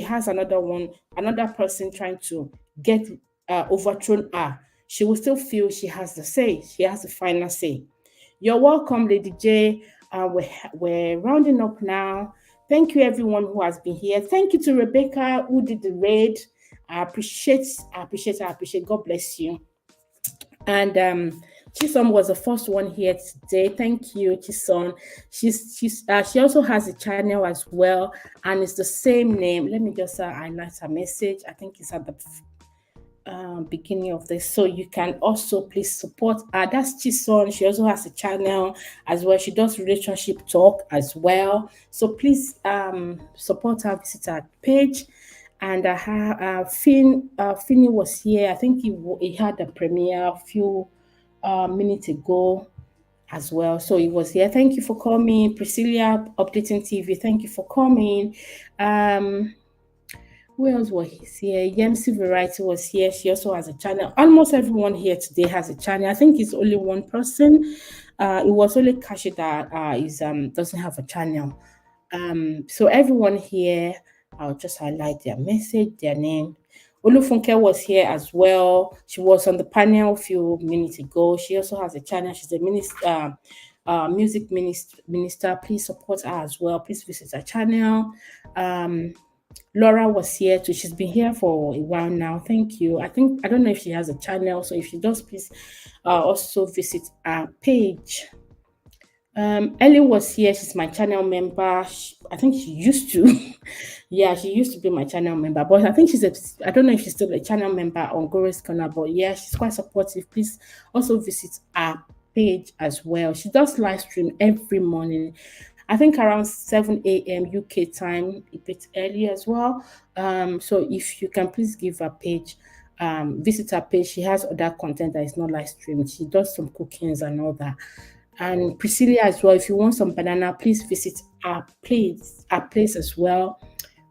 has another person trying to get overthrown her, she will still feel she has the say. She has the final say. You're welcome, Lady J. We're rounding up now. Thank you, everyone who has been here. Thank you to Rebecca who did the raid. I appreciate. God bless you. And Chisom was the first one here today. Thank you, Chisom. She also has a channel as well, and it's the same name. Let me just highlight her message. I think it's at the beginning of this, so you can also please support her. That's Chison. She also has a channel as well. She does relationship talk as well, so please support her, visit her page. And Finny was here. I think he had a premiere a few minutes ago as well, so he was here. Thank you for coming, Priscilla Updating TV. Thank you for coming. Who else was here? Yemsi Variety was here. She also has a channel. Almost everyone here today has a channel. I think it's only one person it was only Kashi that is doesn't have a channel. So everyone here, I'll just highlight their message, their name. Olufunke was here as well. She was on the panel a few minutes ago. She also has a channel. She's a music minister. Please support her as well. Please visit her channel. Laura was here too. She's been here for a while now. Thank you. I don't know if she has a channel. So if she does, please also visit our page. Ellie was here. She's my channel member. I think she used to. Yeah, she used to be my channel member. But I think I don't know if she's still a channel member on Gore's Corner. But yeah, she's quite supportive. Please also visit our page as well. She does live stream every morning. I think around 7 a.m. UK time, a bit early as well. So if you can please give her page, visit her page. She has other content that is not live streamed. She does some cookings and all that. And Priscilla as well. If you want some banana, please visit our place as well.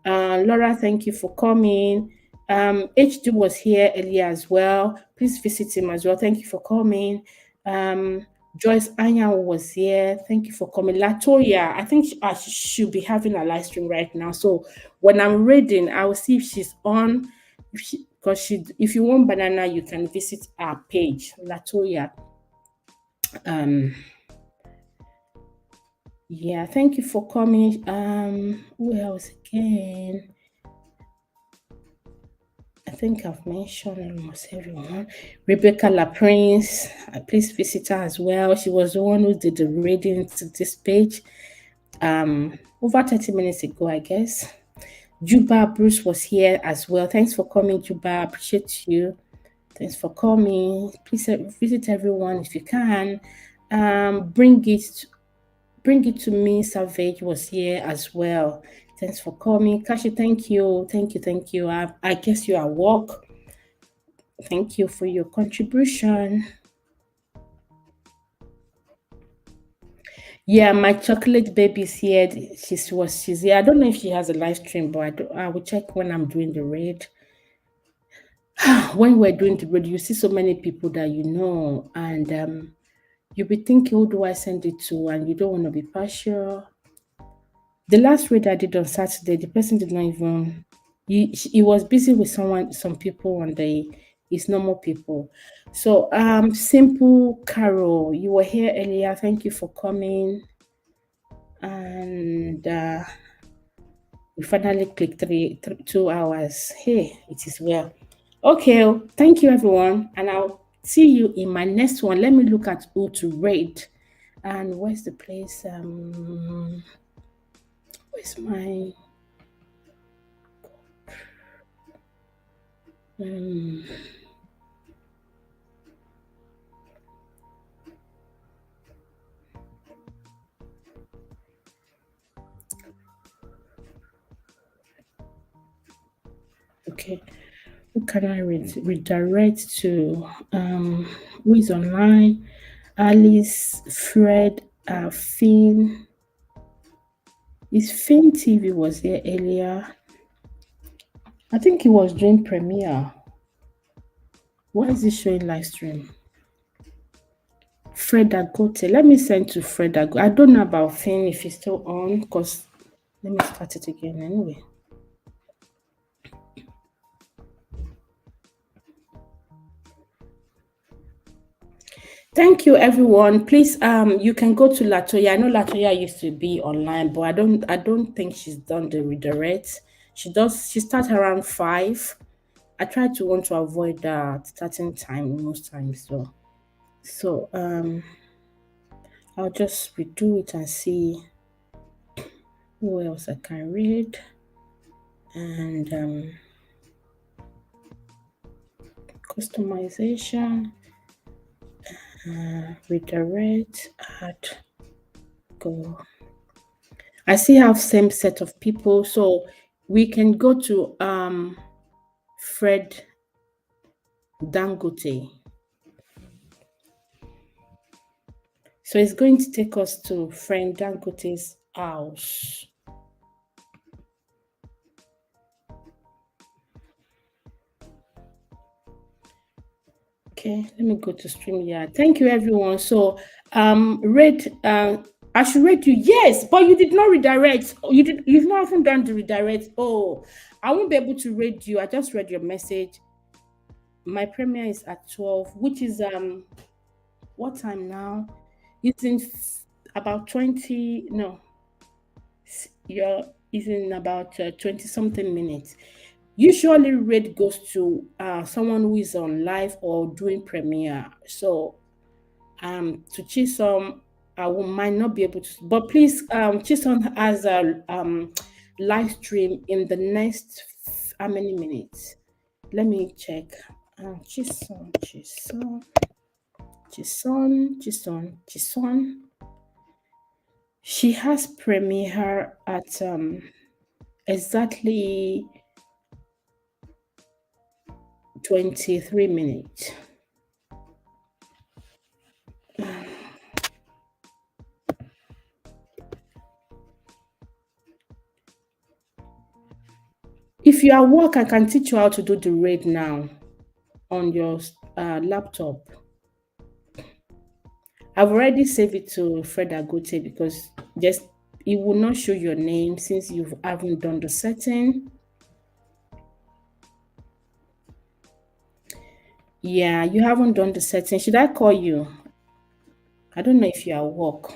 Laura, thank you for coming. HD was here earlier as well. Please visit him as well. Thank you for coming. Joyce Anya was here. Thank you for coming. Latoya, I think she should be having a live stream right now. So when I'm reading, I will see if she's on. If you want banana, you can visit our page, Latoya. Yeah, thank you for coming. Who else again? I think I've mentioned almost everyone. Rebecca La Prince, please visit her as well. She was the one who did the reading to this page over 30 minutes ago, I guess. Juba Bruce was here as well. Thanks for coming, Juba. Appreciate you. Thanks for coming. Please visit everyone if you can. Bring it to me. Savage was here as well. Thanks for coming. Kashi, thank you. Thank you. I guess you are at work. Thank you for your contribution. Yeah, my chocolate baby's here. She's here. I don't know if she has a live stream, but I will check when I'm doing the raid. When we're doing the raid, you see so many people that you know, and you'll be thinking, who do I send it to? And you don't want to be partial. The last raid I did on Saturday, the person did not even. He was busy with some people on his normal people. So, Simple Carol, you were here earlier. Thank you for coming. And we finally clicked 2 hours. Hey, it is well. Okay, thank you everyone, and I'll see you in my next one. Let me look at who to raid. And where's the place? Where's my okay, who can I redirect to? Who is online? Alice, Fred, Finn. Is Finn TV was there earlier? I think he was doing premiere. Why is he showing live stream? Fred Agote. Let me send to Fred Agote. I don't know about Finn if he's still on, because let me start it again anyway. Thank you, everyone. Please, you can go to Latoya. I know Latoya used to be online, but I don't think she's done the redirect. She starts around 5. I try to want to avoid that starting time most times though. So I'll just redo it and see who else I can read. And customization, redirect, add, go. I still have same set of people, so we can go to Fred Dangote. So it's going to take us to Fred Dangote's house. Okay, let me go to stream. Yeah, thank you everyone. So read I should read you. Yes, but you did not redirect. You've not even done the redirect. Oh, I won't be able to read you. I just read your message. My premiere is at 12, which is what time now? It's in about 20, no, you're is in about 20 something minutes. Usually rate goes to someone who is on live or doing premiere. So to Chisom, might not be able to, but please, Chisom has a live stream in the next how many minutes? Let me check. Chisom. She has premiere at exactly 23 minutes. If you are work, I can teach you how to do the raid now on your laptop. I've already saved it to Fred Agote because just it will not show your name since you haven't done the setting. Yeah, you haven't done the setting. Should I call you? I don't know if you are at work.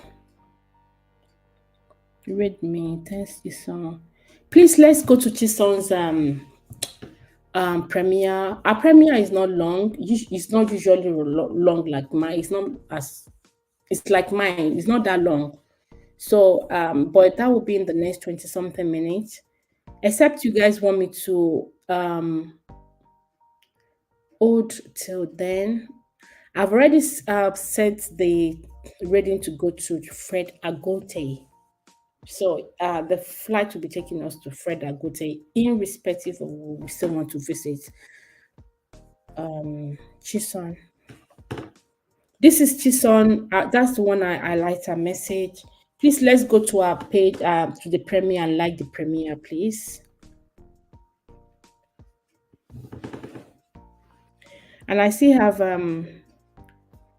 Read me. Thanks, Chisom. Please let's go to Chisom's premiere. Our premiere is not long. It's not usually long like mine. It's not as it's like mine. It's not that long. So but that will be in the next 20 something minutes. Except you guys want me to hold till then. I've already set the reading to go to Fred Agote. So the flight will be taking us to Fred Agote, irrespective of who we still want to visit. Chison. This is Chison. That's the one I liked her message. Please let's go to our page to the premiere and like the premiere, please. And I still have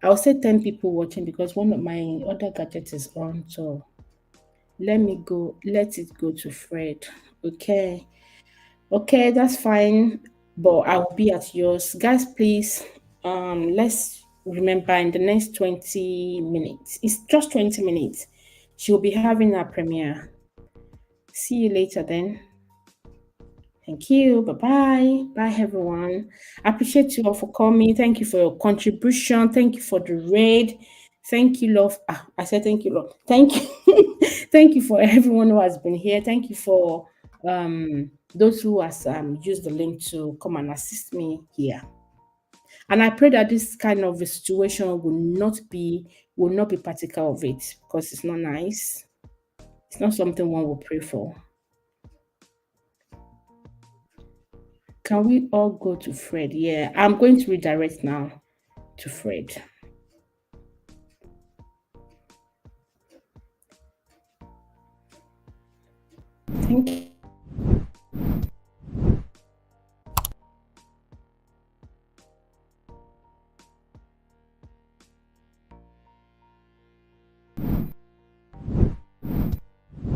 I'll say 10 people watching because one of my other gadgets is on. So let it go to Fred. Okay. Okay, that's fine. But I will be at yours. Guys, please let's remember in the next 20 minutes. It's just 20 minutes. She'll be having her premiere. See you later then. Thank you. Bye bye. Bye, everyone. I appreciate you all for coming. Thank you for your contribution. Thank you for the raid. Thank you, love. I said thank you, love. Thank you. Thank you for everyone who has been here. Thank you for those who has used the link to come and assist me here. And I pray that this kind of a situation will not be particle of it because it's not nice. It's not something one will pray for. Can we all go to Fred? Yeah, I'm going to redirect now to Fred. Thank you.